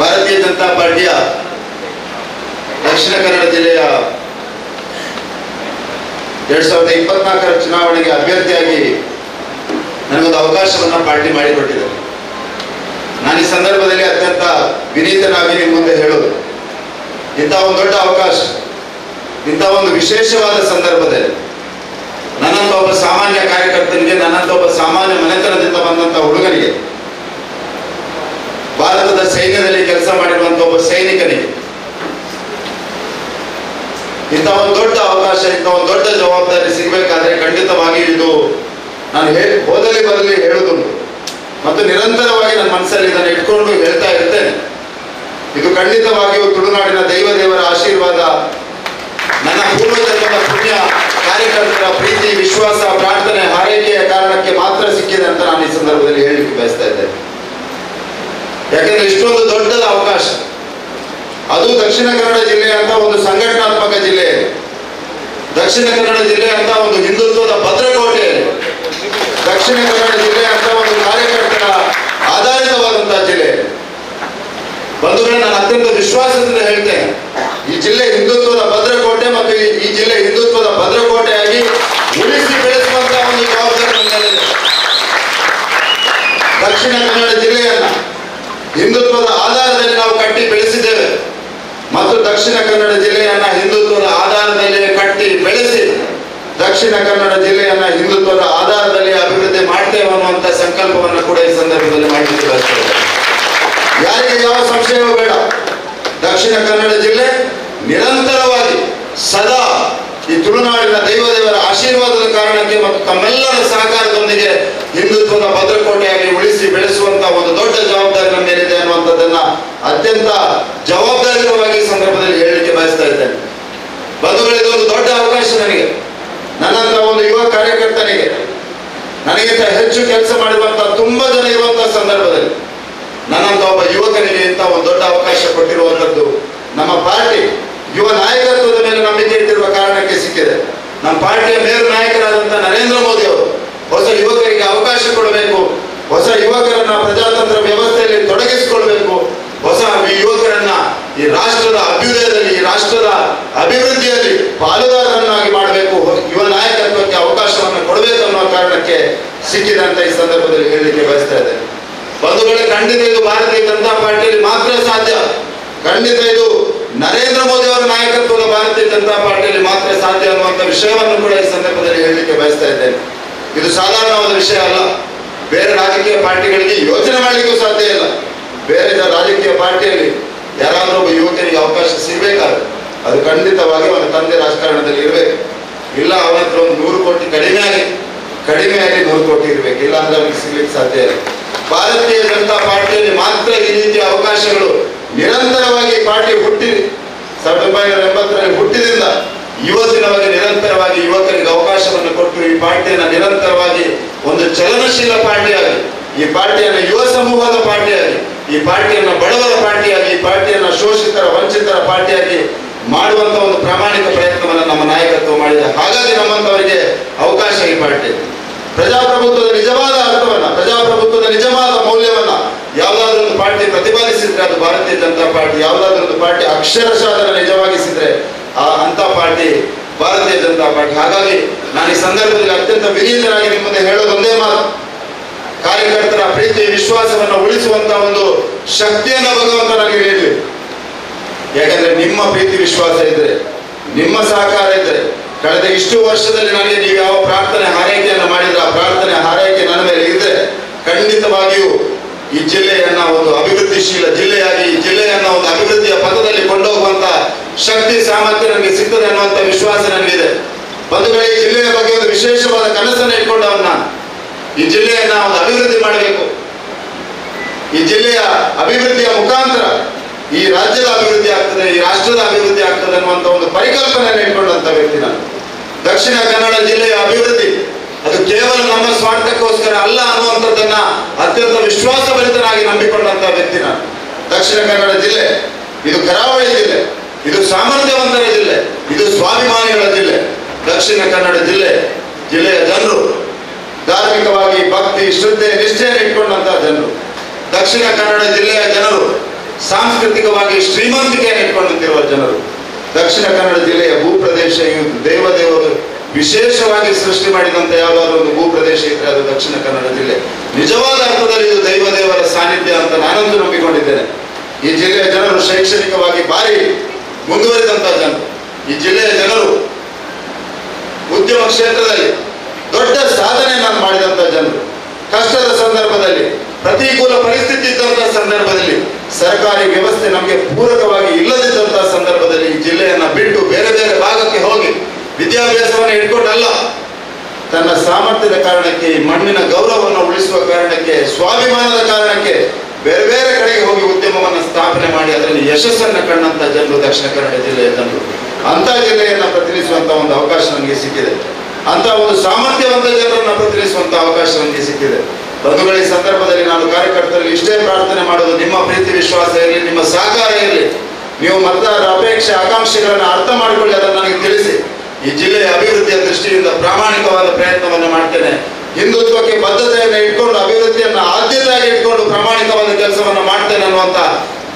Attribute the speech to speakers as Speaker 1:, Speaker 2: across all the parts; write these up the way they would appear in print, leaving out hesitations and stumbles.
Speaker 1: ಭಾರತೀಯ ಜನತಾ ಪಾರ್ಟಿಯ ದಕ್ಷಿಣ ಕನ್ನಡ ಜಿಲ್ಲೆಯ 2024ರ ಚುನಾವಣೆಗೆ ಅಭ್ಯರ್ಥಿಯಾಗಿ ನನಗೊಂದು ಅವಕಾಶವನ್ನು ಪಾರ್ಟಿ ಮಾಡಿಕೊಟ್ಟಿದೆ. ನಾನು ಈ ಸಂದರ್ಭದಲ್ಲಿ ಅತ್ಯಂತ ವಿನೀತನಾಗಿ ನಿಮ್ಮ ಮುಂದೆ ಹೇಳೋದು, ಇಂಥ ಒಂದು ದೊಡ್ಡ ಅವಕಾಶ, ಇಂಥ ಒಂದು ವಿಶೇಷವಾದ ಸಂದರ್ಭದಲ್ಲಿ ನನ್ನಂತ ಒಬ್ಬ ಸಾಮಾನ್ಯ ಕಾರ್ಯಕರ್ತನಿಗೆ, ನನ್ನಂತ ಒಬ್ಬ ಸಾಮಾನ್ಯ ಮನೆತನದಿಂದ ಬಂದಂತ ಹುಡುಗನಿಗೆ, ಭಾರತದ ಸೈನ್ಯದಲ್ಲಿ ಕೆಲಸ ಮಾಡಿರುವಂತ ಒಬ್ಬ ಸೈನಿಕನಿಗೆ ಇಂಥ ಒಂದು ದೊಡ್ಡ ಅವಕಾಶ, ಇಂಥ ಒಂದು ದೊಡ್ಡ ಜವಾಬ್ದಾರಿ ಸಿಗಬೇಕಾದ್ರೆ ಖಂಡಿತವಾಗಿ ಇದು ನಾನು ಹೋದಲ್ಲಿ ಬರಲಿ ಹೇಳುದುಂಟು ಮತ್ತು ನಿರಂತರವಾಗಿ ನನ್ನ ಮನಸ್ಸಲ್ಲಿ ಇದನ್ನು ಇಟ್ಕೊಂಡು ಹೇಳ್ತಾ ಇರ್ತೇನೆ. ಇದು ಖಂಡಿತವಾಗಿಯೂ ತುಳುನಾಡಿನ ದೇವರ ಆಶೀರ್ವಾದ, ನನ್ನ ಪೂರ್ವಜನ್ಮದ ಪುಣ್ಯ, ಕಾರ್ಯಕರ್ತರ ಪ್ರೀತಿ, ವಿಶ್ವಾಸ, ಪ್ರಾರ್ಥನೆ, ಹಾರೈಕೆಯ ಕಾರಣಕ್ಕೆ ಮಾತ್ರ ಸಿಕ್ಕಿದೆ ಅಂತ ನಾನು ಈ ಸಂದರ್ಭದಲ್ಲಿ ಹೇಳಲಿಕ್ಕೆ ಬಯಸ್ತಾ ಇದ್ದೇನೆ. ಯಾಕಂದ್ರೆ ಇಷ್ಟೊಂದು ದೊಡ್ಡದ ಅವಕಾಶ, ಅದು ದಕ್ಷಿಣ ಕನ್ನಡ ಜಿಲ್ಲೆ ಅಂತ ಒಂದು ಸಂಘಟನಾತ್ಮಕ ಜಿಲ್ಲೆ, ದಕ್ಷಿಣ ಕನ್ನಡ ಜಿಲ್ಲೆ ಅಂತ ಒಂದು ಹಿಂದುತ್ವದ ಭದ್ರಕೋಟೆ, ದಕ್ಷಿಣ ಕನ್ನಡ ಜಿಲ್ಲೆ ಅಂತ ಒಂದು ಕಾರ್ಯಕರ್ತರ ಆಧಾರಿತವಾದಂತಹ ಜಿಲ್ಲೆ. ಬಂಧುಗಳೇ, ನಾನು ಅತ್ಯಂತ ವಿಶ್ವಾಸದಿಂದ ಹೇಳ್ತೇನೆ, ಈ ಜಿಲ್ಲೆ ಹಿಂದುತ್ವದ ಭದ್ರಕೋಟೆ ಮತ್ತು ಈ ಜಿಲ್ಲೆ ಹಿಂದುತ್ವದ ಭದ್ರಕೋಟೆಯಾಗಿ ಉಳಿಸಿ ಬೆಳೆಸುವಂತಹ ಒಂದು ಜವಾಬ್ದಾರಿ ನಮ್ಮಲ್ಲಿದೆ. ದಕ್ಷಿಣ ಕನ್ನಡ ಜಿಲ್ಲೆಯನ್ನ ಹಿಂದುತ್ವದ ಆಧಾರದಲ್ಲಿ ನಾವು ಕಟ್ಟಿ ಬೆಳೆಸಿದ್ದೇವೆ ಮತ್ತು ದಕ್ಷಿಣ ಕನ್ನಡ ಜಿಲ್ಲೆಯನ್ನ ಹಿಂದುತ್ವದ ಆಧಾರದಲ್ಲಿ ಕಟ್ಟಿ ಬೆಳೆಸಿ ದಕ್ಷಿಣ ಕನ್ನಡ ಜಿಲ್ಲೆಯನ್ನ ಹಿಂದುತ್ವದ ಆಧಾರದಲ್ಲಿ ಅಭಿವೃದ್ಧಿ ಮಾಡ್ತೇವೆ ಅನ್ನುವಂಥ ಸಂಕಲ್ಪವನ್ನು ಕೂಡ ಈ ಸಂದರ್ಭದಲ್ಲಿ ಮಾಡಲಿಕ್ಕೆ ಬಯಸ್ತೇವೆ. ಯಾರಿಗೆ ಯಾವ ಸಂಶಯವೂ ಬೇಡ, ದಕ್ಷಿಣ ಕನ್ನಡ ಜಿಲ್ಲೆ ನಿರಂತರವಾಗಿ ಸದಾ ಈ ತುಳುನಾಡಿನ ದೇವರ ಆಶೀರ್ವಾದದ ಕಾರಣಕ್ಕೆ ಮತ್ತು ತಮ್ಮೆಲ್ಲರ ಸಹಕಾರದೊಂದಿಗೆ ಹಿಂದುತ್ವದ ಭದ್ರಕೋಟೆಯಾಗಿ ಉಳಿಸಿ ಬೆಳೆಸುವಂತಹ ಒಂದು ದೊಡ್ಡ ಜವಾಬ್ದಾರಿ ನಮ್ಮ ಮೇಲಿದೆ ಅನ್ನುವಂಥದ್ದನ್ನ ಅತ್ಯಂತ ಜವಾಬ್ದಾರಿಯುತವಾಗಿ ಈ ಸಂದರ್ಭದಲ್ಲಿ ಹೇಳಲಿಕ್ಕೆ ಬಯಸ್ತಾ ಇದ್ದೇನೆ. ಬಂಧುಗಳೇ, ಇದೊಂದು ದೊಡ್ಡ ಅವಕಾಶ ನನಗೆ, ನನ್ನಂತ ಒಂದು ಯುವ ಕಾರ್ಯಕರ್ತನಿಗೆ, ನನಗಿಂತ ಹೆಚ್ಚು ಕೆಲಸ ಮಾಡಿರುವಂತಹ ತುಂಬಾ ಜನ ಇರುವಂತಹ ಸಂದರ್ಭದಲ್ಲಿ ನನ್ನಂತ ಒಬ್ಬ ಯುವಕನಿಗೆ ಇಂಥ ಒಂದು ದೊಡ್ಡ ಅವಕಾಶ ಕೊಟ್ಟಿರುವಂಥದ್ದು ನಮ್ಮ ಪಾರ್ಟಿ ಯುವ ನಾಯಕತ್ವದ ಮೇಲೆ ನಂಬಿಕೆ ಇಟ್ಟಿರುವ ಕಾರಣಕ್ಕೆ ಸಿಕ್ಕಿದೆ. ನಮ್ಮ ಪಾರ್ಟಿಯ ಮೇರು ನಾಯಕರಾದಂತಹ ನರೇಂದ್ರ ಮೋದಿ ಅವರು ಹೊಸ ಯುವಕರಿಗೆ ಅವಕಾಶ ಕೊಡಬೇಕು, ಹೊಸ ಯುವಕರನ್ನ ಪ್ರಜಾತಂತ್ರ ವ್ಯವಸ್ಥೆಯಲ್ಲಿ ತೊಡಗಿಸಿಕೊಳ್ಬೇಕು, ಹೊಸ ಯುವಕರನ್ನ ಈ ರಾಷ್ಟ್ರದ ಅಭ್ಯುದಯದಲ್ಲಿ, ಈ ರಾಷ್ಟ್ರದ ಅಭಿವೃದ್ಧಿಯಲ್ಲಿ ಪಾಲುದಾರರನ್ನಾಗಿ ಮಾಡಬೇಕು, ಯುವ ನಾಯಕತ್ವಕ್ಕೆ ಅವಕಾಶವನ್ನು ಕೊಡಬೇಕು ಅನ್ನೋ ಕಾರಣಕ್ಕೆ ಸಿಕ್ಕಿದೆ ಅಂತ ಈ ಸಂದರ್ಭದಲ್ಲಿ ಹೇಳಲಿಕ್ಕೆ ಬಯಸ್ತಾ ಇದ್ದೇನೆ. ಬಂಧುಗಳೇ, ಖಂಡಿತ ಇದು ಭಾರತೀಯ ಜನತಾ ಪಾರ್ಟಿಯಲ್ಲಿ ಮಾತ್ರ ಸಾಧ್ಯ, ಖಂಡಿತ ಇದು ನರೇಂದ್ರ ಮೋದಿ ಅವರ ನಾಯಕತ್ವದ ಭಾರತೀಯ ಜನತಾ ಪಾರ್ಟಿಯಲ್ಲಿ ಮಾತ್ರ ಸಾಧ್ಯ ಅನ್ನುವಂಥ ವಿಷಯವನ್ನು ಕೂಡ ಈ ಸಂದರ್ಭದಲ್ಲಿ ಹೇಳಲಿಕ್ಕೆ ಬಯಸ್ತಾ ಇದ್ದೇನೆ. ಇದು ಸಾಧಾರಣವಾದ ವಿಷಯ ಅಲ್ಲ. ಬೇರೆ ರಾಜಕೀಯ ಪಾರ್ಟಿಗಳಿಗೆ ಯೋಚನೆ ಮಾಡಲಿಕ್ಕೂ ಸಾಧ್ಯ ಇಲ್ಲ. ಬೇರೆ ರಾಜಕೀಯ ಪಾರ್ಟಿಯಲ್ಲಿ ಯಾರಾದರೂ ಒಬ್ಬ ಯುವಕನಿಗೆ ಅವಕಾಶ ಸಿಗಬೇಕಾದ್ರೆ ಅದು ಖಂಡಿತವಾಗಿ ಅವನ ತಂದೆ ರಾಜಕಾರಣದಲ್ಲಿ ಇರಬೇಕು, ಇಲ್ಲ ಅವನ ಹತ್ರ ಒಂದು 100 ಕೋಟಿ ಕಡಿಮೆಯಾಗಿ 100 ಕೋಟಿ ಇರಬೇಕು, ಇಲ್ಲ ಅಂದ್ರೆ ಅವನಿಗೆ ಸಿಗ್ಲಿಕ್ಕೆ ಸಾಧ್ಯ ಇಲ್ಲ. ಭಾರತೀಯ ಜನತಾ ಪಾರ್ಟಿಯಲ್ಲಿ ಮಾತ್ರ ಈ ರೀತಿಯ ಅವಕಾಶಗಳು ನಿರಂತರವಾಗಿ ಪಾರ್ಟಿ ಹುಟ್ಟಿ 1980ರಲ್ಲಿ ಹುಟ್ಟಿದಿಂದ ಇವತ್ತಿನವರೆಗೆ ನಿರಂತರವಾಗಿ ಯುವಕರಿಗೆ ಅವಕಾಶವನ್ನು ಕೊಟ್ಟು ಈ ಪಾರ್ಟಿಯನ್ನು ನಿರಂತರವಾಗಿ ಒಂದು ಚಲನಶೀಲ ಪಾರ್ಟಿಯಾಗಿ, ಈ ಪಾರ್ಟಿಯನ್ನು ಯುವ ಸಮೂಹದ ಪಾರ್ಟಿಯಾಗಿ, ಈ ಪಾರ್ಟಿಯನ್ನು ಬಡವರ ಪಾರ್ಟಿಯಾಗಿ, ಈ ಪಾರ್ಟಿಯನ್ನು ಶೋಷಿತರ ವಂಚಿತರ ಪಾರ್ಟಿಯಾಗಿ ಮಾಡುವಂತ ಒಂದು ಪ್ರಾಮಾಣಿಕ ಪ್ರಯತ್ನವನ್ನು ನಮ್ಮ ನಾಯಕತ್ವ ಮಾಡಿದೆ. ಹಾಗಾಗಿ ನಮ್ಮಂತವರಿಗೆ ಅವಕಾಶ ಈ ಪಾರ್ಟಿ ಪ್ರಜಾಪ್ರಭುತ್ವದ ನಿಜವಾದ ಅರ್ಥವನ್ನ, ಪ್ರಜಾಪ್ರಭುತ್ವದ ನಿಜವಾದ ಮೌಲ್ಯವನ್ನ ಯಾವುದಾದ್ರೂ ಒಂದು ಪಾರ್ಟಿ ಪ್ರತಿಪಾದಿಸಿದ್ರೆ ಅದು ಭಾರತೀಯ ಜನತಾ ಪಾರ್ಟಿ, ಯಾವುದಾದ್ರೂ ಒಂದು ಪಾರ್ಟಿ ಅಕ್ಷರಶಃ ಅದನ್ನು ನಿಜವಾಗಿಸಿದ್ರೆ ಅಂತ ಪಾರ್ಟಿ ಭಾರತೀಯ ಜನತಾ ಪಾರ್ಟಿ. ಹಾಗಾಗಿ ನಾನು ಈ ಸಂದರ್ಭದಲ್ಲಿ ಅತ್ಯಂತ ವಿನೀತನಾಗಿ ನಿಮ್ಮ ಮುಂದೆ ಹೇಳೋದು ಒಂದೇ ಮಾತು, ಕಾರ್ಯಕರ್ತರ ಪ್ರೀತಿ ವಿಶ್ವಾಸವನ್ನು ಉಳಿಸುವಂತ ಒಂದು ಶಕ್ತಿಯನ್ನು ಭಗವಂತ ನನಗೆ ನೀಡಲಿ. ಯಾಕಂದ್ರೆ ನಿಮ್ಮ ಪ್ರೀತಿ ವಿಶ್ವಾಸ ಇದ್ರೆ, ನಿಮ್ಮ ಸಹಕಾರ ಇದ್ರೆ, ಕಳೆದ ಇಷ್ಟು ವರ್ಷದಲ್ಲಿ ನನಗೆ ನೀವು ಯಾವ ಪ್ರಾರ್ಥನೆ ಹಾರೈಕೆಯನ್ನು ಮಾಡಿದ್ರೆ ಆ ಪ್ರಾರ್ಥನೆ ಹಾರೈಕೆ ನನ್ನ ಮೇಲೆ ಇದ್ರೆ ಖಂಡಿತವಾಗಿಯೂ ಈ ಜಿಲ್ಲೆಯನ್ನ ಒಂದು ಅಭಿವೃದ್ಧಿಶೀಲ ಜಿಲ್ಲೆಯಾಗಿ, ಈ ಜಿಲ್ಲೆಯನ್ನ ಒಂದು ಅಭಿವೃದ್ಧಿಯ ಪಥದಲ್ಲಿ ಕೊಂಡೋಗುವಂತ ಶಕ್ತಿ ಸಾಮರ್ಥ್ಯ ನನಗೆ ಸಿಗ್ತದೆ ಅನ್ನುವಂಥ ವಿಶ್ವಾಸ ನನಗಿದೆ. ಬಂಧುಗಳೇ, ಈ ಜಿಲ್ಲೆಯ ಬಗ್ಗೆ ಒಂದು ವಿಶೇಷವಾದ ಕನಸನ್ನು ಇಟ್ಕೊಂಡವನ್ನ, ಈ ಜಿಲ್ಲೆಯನ್ನ ಒಂದು ಅಭಿವೃದ್ಧಿ ಮಾಡಬೇಕು, ಈ ಜಿಲ್ಲೆಯ ಅಭಿವೃದ್ಧಿಯ ಮುಖಾಂತರ ಈ ರಾಜ್ಯದ ಅಭಿವೃದ್ಧಿ ಆಗ್ತದೆ, ಈ ರಾಷ್ಟ್ರದ ಅಭಿವೃದ್ಧಿ ಆಗ್ತದೆ ಅನ್ನುವಂಥ ಒಂದು ಪರಿಕಲ್ಪನೆಯನ್ನು ಇಟ್ಕೊಂಡಂತ ವ್ಯಕ್ತಿ ನಾನು. ದಕ್ಷಿಣ ಕನ್ನಡ ಜಿಲ್ಲೆಯ ಅಭಿವೃದ್ಧಿ ಅದು ಕೇವಲ ನಮ್ಮ ಸ್ವಾರ್ಥಕ್ಕೋಸ್ಕರ ಅಲ್ಲ ಅನ್ನುವಂಥದ್ದನ್ನ ಅತ್ಯಂತ ವಿಶ್ವಾಸಭರಿತನಾಗಿ ನಂಬಿಕೊಂಡಂತ ವ್ಯಕ್ತಿ ನಾನು. ದಕ್ಷಿಣ ಕನ್ನಡ ಜಿಲ್ಲೆ ಇದು ಕರಾವಳಿ ಜಿಲ್ಲೆ, ಇದು ಸಾಮರ್ಥ್ಯವಂತರ ಜಿಲ್ಲೆ, ಇದು ಸ್ವಾಭಿಮಾನಿಗಳ ಜಿಲ್ಲೆ. ದಕ್ಷಿಣ ಕನ್ನಡ ಜಿಲ್ಲೆಯ ಜನರು ಧಾರ್ಮಿಕವಾಗಿ ಭಕ್ತಿ ಶ್ರದ್ಧೆ ನಿಷ್ಠೆಯನ್ನು ಇಟ್ಕೊಂಡಂತಹ ಜನರು. ದಕ್ಷಿಣ ಕನ್ನಡ ಜಿಲ್ಲೆಯ ಜನರು ಸಾಂಸ್ಕೃತಿಕವಾಗಿ ಶ್ರೀಮಂತಿಕೆಯನ್ನು ಇಟ್ಕೊಳ್ಳುತ್ತಿರುವ ಜನರು. ದಕ್ಷಿಣ ಕನ್ನಡ ಜಿಲ್ಲೆಯ ಭೂಪ್ರದೇಶ ದೇವದೇವರು ವಿಶೇಷವಾಗಿ ಸೃಷ್ಟಿ ಮಾಡಿದಂತ ಯಾವುದಾದ್ರು ಒಂದು ಭೂಪ್ರದೇಶ ಇದ್ರೆ ಅದು ದಕ್ಷಿಣ ಕನ್ನಡ ಜಿಲ್ಲೆ. ನಿಜವಾದ ಅರ್ಥದಲ್ಲಿ ಇದು ದೈವದೇವರ ಸಾನ್ನಿಧ್ಯ ಅಂತ ನಾನಂತೂ ನಂಬಿಕೊಂಡಿದ್ದೇನೆ. ಈ ಜಿಲ್ಲೆಯ ಜನರು ಶೈಕ್ಷಣಿಕವಾಗಿ ಭಾರಿ ಮುಂದುವರಿದಂತ ಜನರು. ಈ ಜಿಲ್ಲೆಯ ಜನರು ಉದ್ಯಮ ಕ್ಷೇತ್ರದಲ್ಲಿ ದೊಡ್ಡ ಸಾಧನೆಯನ್ನು ಮಾಡಿದಂತ ಜನರು. ಕಷ್ಟದ ಸಂದರ್ಭದಲ್ಲಿ, ಪ್ರತಿಕೂಲ ಪರಿಸ್ಥಿತಿ ಇದ್ದಂತಹ ಸಂದರ್ಭದಲ್ಲಿ, ಸರ್ಕಾರಿ ವ್ಯವಸ್ಥೆ ನಮಗೆ ಪೂರಕವಾಗಿ ಇಲ್ಲದಿದ್ದಂತಹ ಸಂದರ್ಭದಲ್ಲಿ ಈ ಜಿಲ್ಲೆಯನ್ನ ಬಿಟ್ಟು ಬೇರೆ ಬೇರೆ ಭಾಗಕ್ಕೆ ಹೋಗಿ ವಿದ್ಯಾಭ್ಯಾಸವನ್ನು ಇಟ್ಕೊಂಡಲ್ಲ, ತನ್ನ ಸಾಮರ್ಥ್ಯದ ಕಾರಣಕ್ಕೆ, ಈ ಮಣ್ಣಿನ ಗೌರವವನ್ನು ಉಳಿಸುವ ಕಾರಣಕ್ಕೆ, ಸ್ವಾಭಿಮಾನದ ಕಾರಣಕ್ಕೆ ಬೇರೆ ಬೇರೆ ಕಡೆಗೆ ಹೋಗಿ ಉದ್ಯಮವನ್ನು ಸ್ಥಾಪನೆ ಮಾಡಿ ಅದರಲ್ಲಿ ಯಶಸ್ಸನ್ನು ಕಂಡಂತ ಜನರು ದಕ್ಷಿಣ ಕನ್ನಡ ಜಿಲ್ಲೆಯ ಜನರು. ಅಂತ ಜಿಲ್ಲೆಯನ್ನ ಪ್ರತಿನಿಧಿಸುವಂತ ಒಂದು ಅವಕಾಶ ನನಗೆ ಸಿಕ್ಕಿದೆ. ಅಂತ ಒಂದು ಸಾಮರ್ಥ್ಯವಂತ ಜನರನ್ನ ಪ್ರತಿನಿಧಿಸುವಂತ ಅವಕಾಶ ನನಗೆ ಸಿಕ್ಕಿದೆ. ಬಂಧುಗಳ, ಈ ಸಂದರ್ಭದಲ್ಲಿ ನಾನು ಕಾರ್ಯಕರ್ತರಲ್ಲಿ ಇಷ್ಟೇ ಪ್ರಾರ್ಥನೆ ಮಾಡೋದು, ನಿಮ್ಮ ಪ್ರೀತಿ ವಿಶ್ವಾಸ ಇರಲಿ, ನಿಮ್ಮ ಸಹಕಾರ ಇರಲಿ. ನೀವು ಮತದಾರರ ಅಪೇಕ್ಷೆ ಆಕಾಂಕ್ಷೆಗಳನ್ನು ಅರ್ಥ ಮಾಡಿಕೊಳ್ಳಿ, ಅದನ್ನು ನನಗೆ ತಿಳಿಸಿ. ಈ ಜಿಲ್ಲೆಯ ಅಭಿವೃದ್ಧಿಯ ದೃಷ್ಟಿಯಿಂದ ಪ್ರಾಮಾಣಿಕವಾದ ಪ್ರಯತ್ನವನ್ನು ಮಾಡ್ತೇನೆ. ಹಿಂದುತ್ವಕ್ಕೆ ಬದ್ಧತೆಯನ್ನು ಇಟ್ಕೊಂಡು, ಅಭಿವೃದ್ಧಿಯನ್ನು ಆದ್ಯತೆಯಾಗಿ ಇಟ್ಕೊಂಡು ಪ್ರಾಮಾಣಿಕವಾದ ಕೆಲಸವನ್ನು ಮಾಡ್ತೇನೆ ಅನ್ನುವಂತ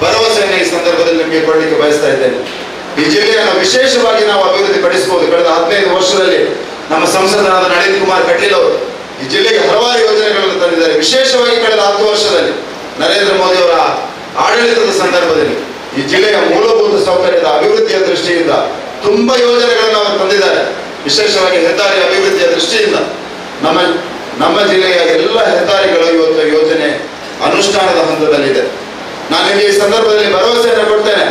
Speaker 1: ಭರವಸೆಯನ್ನು ಈ ಸಂದರ್ಭದಲ್ಲಿ ನಿಮಗೆ ಕೊಡಲಿಕ್ಕೆ ಬಯಸ್ತಾ ಇದ್ದೇನೆ. ಈ ಜಿಲ್ಲೆಯನ್ನು ವಿಶೇಷವಾಗಿ ನಾವು ಅಭಿವೃದ್ಧಿ ಪಡಿಸಬಹುದು. ಕಳೆದ 15 ವರ್ಷದಲ್ಲಿ ನಮ್ಮ ಸಂಸದರಾದ ನಳಿನ್ ಕುಮಾರ್ ಕಟೀಲ್ ಅವರು ಈ ಜಿಲ್ಲೆಗೆ ಹಲವಾರು ಯೋಜನೆಗಳನ್ನು ತಂದಿದ್ದಾರೆ. ವಿಶೇಷವಾಗಿ ಕಳೆದ 10 ವರ್ಷದಲ್ಲಿ ನರೇಂದ್ರ ಮೋದಿ ಅವರ ಆಡಳಿತದ ಸಂದರ್ಭದಲ್ಲಿ ಈ ಜಿಲ್ಲೆಯ ಮೂಲಭೂತ ಸೌಕರ್ಯದ ಅಭಿವೃದ್ಧಿಯ ದೃಷ್ಟಿಯಿಂದ ತುಂಬಾ ಯೋಜನೆಗಳನ್ನು ಅವರು ತಂದಿದ್ದಾರೆ. ವಿಶೇಷವಾಗಿ ಹೆದ್ದಾರಿ ಅಭಿವೃದ್ಧಿಯ ದೃಷ್ಟಿಯಿಂದ ನಮ್ಮ ಜಿಲ್ಲೆಯ ಎಲ್ಲ ಹೆದ್ದಾರಿಗಳು ಇವತ್ತು ಯೋಜನೆ ಅನುಷ್ಠಾನದ ಹಂತದಲ್ಲಿದೆ. ನಾನು ನಿಮಗೆ ಈ ಸಂದರ್ಭದಲ್ಲಿ ಭರವಸೆಯನ್ನು ಕೊಡ್ತೇನೆ.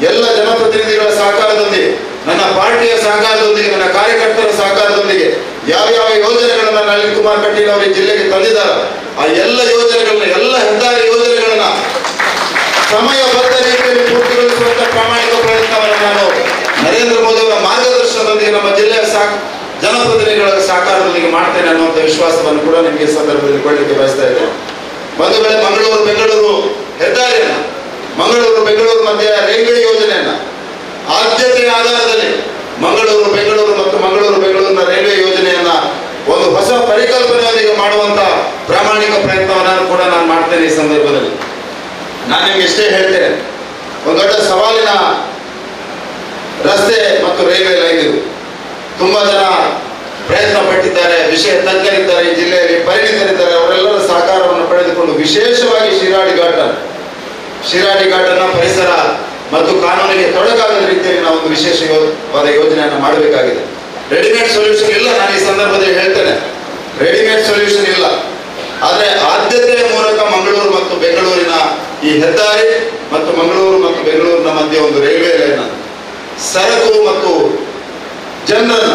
Speaker 1: ಎಲ್ಲ ಜನಪ್ರತಿನಿಧಿಗಳ ಸಹಕಾರದೊಂದಿಗೆ, ನನ್ನ ಪಾರ್ಟಿಯ ಸಹಕಾರದೊಂದಿಗೆ, ನನ್ನ ಕಾರ್ಯಕರ್ತರ ಸಹಕಾರದೊಂದಿಗೆ ಯಾವ ಯೋಜನೆಗಳನ್ನ ನಳಿನ್ ಕುಮಾರ್ ಕಟೀಲ್ ಅವರು ಈ ಜಿಲ್ಲೆಗೆ ತಂದಿದ್ದಾರೆ, ಆ ಎಲ್ಲ ಯೋಜನೆಗಳನ್ನ, ಎಲ್ಲ ಹೆದ್ದಾರಿ ಯೋಜನೆಗಳನ್ನ ಸಮಯಬದ್ಧ ರೀತಿಯಲ್ಲಿ ಪೂರ್ತಿಗೊಳಿಸುವಂತ ಪ್ರಾಮಾಣಿಕ ಪ್ರಯತ್ನವನ್ನು ನಾನು ನರೇಂದ್ರ ಮೋದಿ ಅವರ ಮಾರ್ಗದರ್ಶನದೊಂದಿಗೆ ನಮ್ಮ ಜಿಲ್ಲೆಯ ಜನಪ್ರತಿನಿಧಿಗಳ ಸಹಕಾರದೊಂದಿಗೆ ಮಾಡ್ತೇನೆ ಅನ್ನುವಂಥ ವಿಶ್ವಾಸವನ್ನು ಕೂಡ ನಿಮಗೆ ಈ ಸಂದರ್ಭದಲ್ಲಿ ಕೊಡಲಿಕ್ಕೆ ಬಯಸ್ತಾ ಇದ್ದೇನೆ. ಒಂದು ವೇಳೆ ಮಂಗಳೂರು ಬೆಂಗಳೂರು ಹೆದ್ದಾರಿಯನ್ನ, ಮಂಗಳೂರು ಬೆಂಗಳೂರು ಮಧ್ಯೆ ರೈಲ್ವೆ ಯೋಜನೆಯನ್ನ ಆದ್ಯತೆಯ ಆಧಾರದಲ್ಲಿ ಮಂಗಳೂರು ಬೆಂಗಳೂರು ಮತ್ತು ಮಂಗಳೂರು ಬೆಂಗಳೂರಿನ ರೈಲ್ವೆ ಯೋಜನೆಯನ್ನ ಒಂದು ಹೊಸ ಪರಿಕಲ್ಪನೆಯೊಂದಿಗೆ ಮಾಡುವಂತ ಪ್ರಾಮಾಣಿಕ ಪ್ರಯತ್ನವನ್ನು ಕೂಡ ನಾನು ಮಾಡ್ತೇನೆ. ಈ ಸಂದರ್ಭದಲ್ಲಿ ನಾನು ನಿಮ್ಗೆ ಇಷ್ಟೇ ಹೇಳ್ತೇನೆ, ಒಂದು ದೊಡ್ಡ ಸವಾಲಿನ ರಸ್ತೆ ಮತ್ತು ರೈಲ್ವೆ ಲೈನ್ ಇದು. ತುಂಬಾ ಜನ ಪ್ರಯತ್ನ ಪಟ್ಟಿದ್ದಾರೆ, ವಿಷಯ ತಜ್ಞರಿದ್ದಾರೆ, ಈ ಜಿಲ್ಲೆಯಲ್ಲಿ ಪರಿಣಿತರಿದ್ದಾರೆ. ಅವರೆಲ್ಲರ ಸಹಕಾರವನ್ನು ಪಡೆದುಕೊಂಡು ವಿಶೇಷವಾಗಿ ಶಿರಾಡಿ ಘಾಟನ್ನ ಪರಿಸರ ಮತ್ತು ಕಾನೂನಿಗೆ ತೊಡಕಾಗದ ರೀತಿಯಲ್ಲಿ ನಾವು ಒಂದು ವಿಶೇಷವಾದ ಯೋಜನೆಯನ್ನು ಮಾಡಬೇಕಾಗಿದೆ. ರೆಡಿಮೇಡ್ ಸೊಲ್ಯೂಷನ್ ಇಲ್ಲ. ನಾನು ಈ ಸಂದರ್ಭದಲ್ಲಿ ಹೇಳ್ತೇನೆ, ರೆಡಿಮೇಡ್ ಸೊಲ್ಯೂಷನ್ ಇಲ್ಲ. ಆದ್ರೆ ಆದ್ಯತೆಯ ಮೂಲಕ ಮಂಗಳೂರು ಮತ್ತು ಬೆಂಗಳೂರಿನ ಈ ಹೆದ್ದಾರಿ ಮತ್ತು ಮಂಗಳೂರು ಮತ್ತು ಬೆಂಗಳೂರಿನ ಮಧ್ಯೆ ಒಂದು ರೈಲ್ವೆ ಲೈನ್, ಸರಕು ಮತ್ತು ಜನರನ್ನ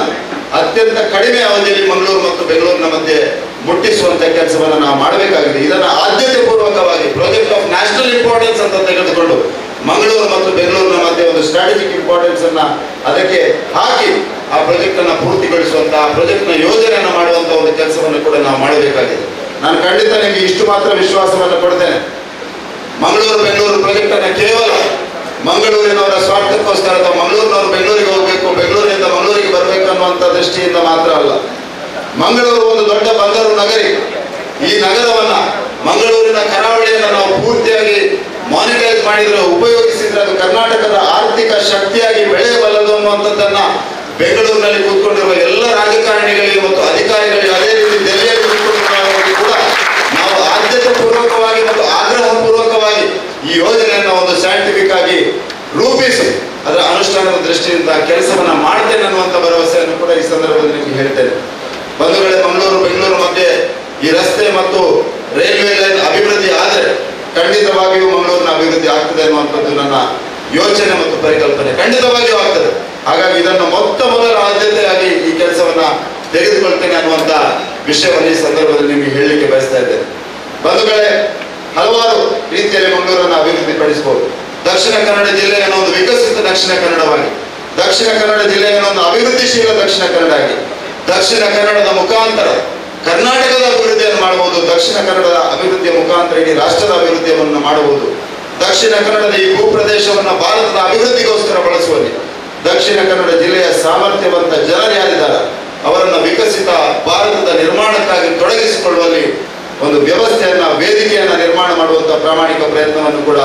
Speaker 1: ಅತ್ಯಂತ ಕಡಿಮೆ ಅವಧಿಯಲ್ಲಿ ಮಂಗಳೂರು ಮತ್ತು ಬೆಂಗಳೂರಿನ ಮಧ್ಯೆ ಮುಟ್ಟಿಸುವಂತ ಕೆಲಸವನ್ನು ನಾವು ಮಾಡಬೇಕಾಗಿದೆ. ಇದನ್ನು ಆದ್ಯತೆ ಪೂರ್ವಕವಾಗಿ ಪ್ರಾಜೆಕ್ಟ್ ಆಫ್ ನ್ಯಾಷನಲ್ ಇಂಪಾರ್ಟೆನ್ಸ್ ಅಂತ ತೆಗೆದುಕೊಂಡು ಮಂಗಳೂರು ಮತ್ತು ಬೆಂಗಳೂರಿನ ಮಧ್ಯೆ ಒಂದು ಸ್ಟ್ರಾಟಜಿಕ್ ಇಂಪಾರ್ಟೆನ್ಸ್ ಅನ್ನ ಅದಕ್ಕೆ ಹಾಕಿ ಆ ಪ್ರಾಜೆಕ್ಟ್ ಅನ್ನ ಪೂರ್ತಿಗೊಳಿಸುವಂತ, ಆ ಪ್ರಾಜೆಕ್ಟ್ ನ ಯೋಜನೆಯನ್ನು ಮಾಡುವಂತ ಒಂದು ಕೆಲಸವನ್ನು ಕೂಡ ನಾವು ಮಾಡಬೇಕಾಗಿದೆ. ನಾನು ಖಂಡಿತ ನಿಮಗೆ ಇಷ್ಟು ಮಾತ್ರ ವಿಶ್ವಾಸವನ್ನು ಕೊಡ್ತೇನೆ, ಮಂಗಳೂರು ಬೆಂಗಳೂರು ಪ್ರಾಜೆಕ್ಟ್ ಅನ್ನ ಕೇವಲ ಮಂಗಳೂರಿನವರ ಸ್ವಾರ್ಥಕ್ಕೋಸ್ಕರ ಅಥವಾ ಮಂಗಳೂರಿನವರು ಬೆಂಗಳೂರಿಗೆ ಹೋಗಬೇಕು, ಬೆಂಗಳೂರಿನಿಂದ ಮಂಗಳೂರಿಗೆ ಬರಬೇಕು ಅನ್ನುವಂಥ ದೃಷ್ಟಿಯಿಂದ ಮಾತ್ರ ಅಲ್ಲ. ಮಂಗಳೂರು ಒಂದು ದೊಡ್ಡ ಬಂದರು ನಗರಿ. ಈ ನಗರವನ್ನ, ಮಂಗಳೂರಿನ ಕರಾವಳಿಯನ್ನು ನಾವು ಪೂರ್ತಿಯಾಗಿ ಮಾನಿಟೈಸ್ ಮಾಡಿದ್ರೆ, ಉಪಯೋಗಿಸಿದ್ರೆ ಅದು ಕರ್ನಾಟಕದ ಆರ್ಥಿಕ ಶಕ್ತಿಯಾಗಿ ಬೆಳೆಯಬಲ್ಲದು ಅನ್ನುವಂಥದ್ದನ್ನ ಬೆಂಗಳೂರಿನಲ್ಲಿ ಕೂತ್ಕೊಂಡಿರುವ ಎಲ್ಲ ರಾಜಕಾರಣಿಗಳಿಗೆ ಮತ್ತು ಅಧಿಕಾರಿಗಳಿಗೆ, ಅದೇ ರೀತಿ ದೆಹಲಿಯಲ್ಲಿ ಕೂತ್ಕೊಂಡಿರುವವರಿಗೆ ಕೂಡ ನಾವು ಆದ್ಯತೆ ಪೂರ್ವಕವಾಗಿ ಮತ್ತು ಆಗ್ರಹ ಪೂರ್ವಕವಾಗಿ ಈ ಯೋಜನೆಯನ್ನು ಒಂದು ಸೈಂಟಿಫಿಕ್ ಆಗಿ ರೂಪಿಸಿ ಅದರ ಅನುಷ್ಠಾನದ ದೃಷ್ಟಿಯಿಂದ ಕೆಲಸವನ್ನ ಮಾಡ್ತೇನೆ ಅನ್ನುವಂಥ ಭರವಸೆಯನ್ನು ಕೂಡ ಈ ಸಂದರ್ಭದಲ್ಲಿ ನಿಮಗೆ ಹೇಳ್ತೇನೆ. ಬಂಧುಗಳೇ, ಮಂಗಳೂರು ಬೆಂಗಳೂರು ಮಧ್ಯೆ ಈ ರಸ್ತೆ ಮತ್ತು ರೈಲ್ವೆ ಲೈನ್ ಅಭಿವೃದ್ಧಿ ಆದರೆ ಖಂಡಿತವಾಗಿಯೂ ಮಂಗಳೂರಿನ ಅಭಿವೃದ್ಧಿ ಆಗ್ತದೆ ಅನ್ನುವಂಥದ್ದು ನನ್ನ ಯೋಚನೆ ಮತ್ತು ಪರಿಕಲ್ಪನೆ. ಖಂಡಿತವಾಗಿಯೂ ಆಗ್ತದೆ. ಹಾಗಾಗಿ ಇದನ್ನು ಮೊದಲ ಆದ್ಯತೆಯಾಗಿ ಈ ಕೆಲಸವನ್ನ ತೆಗೆದುಕೊಳ್ತೇನೆ ಅನ್ನುವಂಥ ವಿಷಯವನ್ನು ಈ ಸಂದರ್ಭದಲ್ಲಿ ನಿಮಗೆ ಹೇಳಲಿಕ್ಕೆ ಬಯಸ್ತಾ ಇದ್ದೇನೆ. ಬಂಧುಗಳೇ, ಹಲವಾರು ರೀತಿಯಲ್ಲಿ ಮಂಗಳೂರನ್ನು ಅಭಿವೃದ್ಧಿ ಪಡಿಸಬಹುದು. ದಕ್ಷಿಣ ಕನ್ನಡ ಜಿಲ್ಲೆಯನ್ನು ಒಂದು ವಿಕಸಿತ ದಕ್ಷಿಣ ಕನ್ನಡವಾಗಿ, ದಕ್ಷಿಣ ಕನ್ನಡ ಜಿಲ್ಲೆಯನ್ನು ಒಂದು ಅಭಿವೃದ್ಧಿಶೀಲ ದಕ್ಷಿಣ ಕನ್ನಡ ಆಗಿ, ದಕ್ಷಿಣ ಕನ್ನಡದ ಮುಖಾಂತರ ಕರ್ನಾಟಕದ ಅಭಿವೃದ್ಧಿಯನ್ನು ಮಾಡಬಹುದು. ದಕ್ಷಿಣ ಕನ್ನಡದ ಅಭಿವೃದ್ಧಿಯ ಮುಖಾಂತರ ಇಡೀ ರಾಷ್ಟ್ರದ ಅಭಿವೃದ್ಧಿಯನ್ನು ಮಾಡಬಹುದು. ದಕ್ಷಿಣ ಕನ್ನಡದ ಈ ಭೂಪ್ರದೇಶವನ್ನು ಭಾರತದ ಅಭಿವೃದ್ಧಿಗೋಸ್ಕರ ಬಳಸುವಲ್ಲಿ ದಕ್ಷಿಣ ಕನ್ನಡ ಜಿಲ್ಲೆಯ ಸಾಮರ್ಥ್ಯವಂತ ಜನರು ಯಾರಿದ್ದಾರೆ ಅವರನ್ನು ವಿಕಸಿತ ಭಾರತದ ನಿರ್ಮಾಣಕ್ಕಾಗಿ ತೊಡಗಿಸಿಕೊಳ್ಳುವಲ್ಲಿ ಒಂದು ವ್ಯವಸ್ಥೆಯನ್ನ, ವೇದಿಕೆಯನ್ನ ನಿರ್ಮಾಣ ಮಾಡುವಂತ ಪ್ರಾಮಾಣಿಕ ಪ್ರಯತ್ನವನ್ನು ಕೂಡ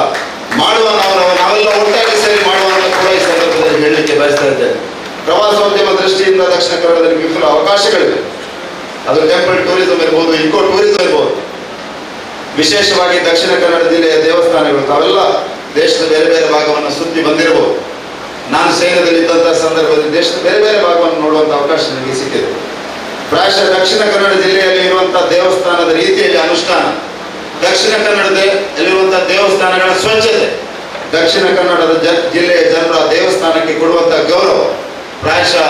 Speaker 1: ಮಾಡುವ ನಾವೆಲ್ಲ ಒಟ್ಟಾಗಿ ಸೇರಿ ಮಾಡುವಂತ ಕೂಡ ಈ ಸಂದರ್ಭದಲ್ಲಿ ಹೇಳಲಿಕ್ಕೆ ಬಯಸ್ತಾ ಇದ್ದೇನೆ. ಪ್ರವಾಸೋದ್ಯಮ ದೃಷ್ಟಿಯಿಂದ ದಕ್ಷಿಣ ಕನ್ನಡದಲ್ಲಿ ವಿಪುಲ ಅವಕಾಶಗಳಿವೆ. ಅದು ಟೆಂಪಲ್ ಟೂರಿಸಂ ಇರ್ಬೋದು, ಇಕೋ ಟೂರಿಸಂ ಇರ್ಬೋದು. ವಿಶೇಷವಾಗಿ ದಕ್ಷಿಣ ಕನ್ನಡ ಜಿಲ್ಲೆಯ ದೇವಸ್ಥಾನಗಳು ತಾವೆಲ್ಲ ದೇಶದ ಬೇರೆ ಬೇರೆ ಭಾಗವನ್ನು ಸುತ್ತಿ ಬಂದಿರಬಹುದು. ನಾನು ಸೈನ್ಯದಲ್ಲಿ ಇದ್ದಂತಹ ಸಂದರ್ಭದಲ್ಲಿ ದೇಶದ ಬೇರೆ ಬೇರೆ ಭಾಗವನ್ನು ನೋಡುವಂತ ಅವಕಾಶ ನನಗೆ ಸಿಕ್ಕಿದೆ. ಪ್ರಾಯಶಃ ದಕ್ಷಿಣ ಕನ್ನಡ ಜಿಲ್ಲೆಯಲ್ಲಿ ಇರುವಂತಹ ದೇವಸ್ಥಾನದ ರೀತಿಯಲ್ಲಿ ಅನುಷ್ಠಾನ, ದಕ್ಷಿಣ ಕನ್ನಡದಲ್ಲಿರುವಂತಹ ದೇವಸ್ಥಾನಗಳ ಸ್ವಚ್ಛತೆ, ದಕ್ಷಿಣ ಕನ್ನಡದ ಜಿಲ್ಲೆಯ ಜನರ ದೇವಸ್ಥಾನಕ್ಕೆ ಕೊಡುವಂತಹ ಗೌರವ ಪ್ರಾಯಶಃ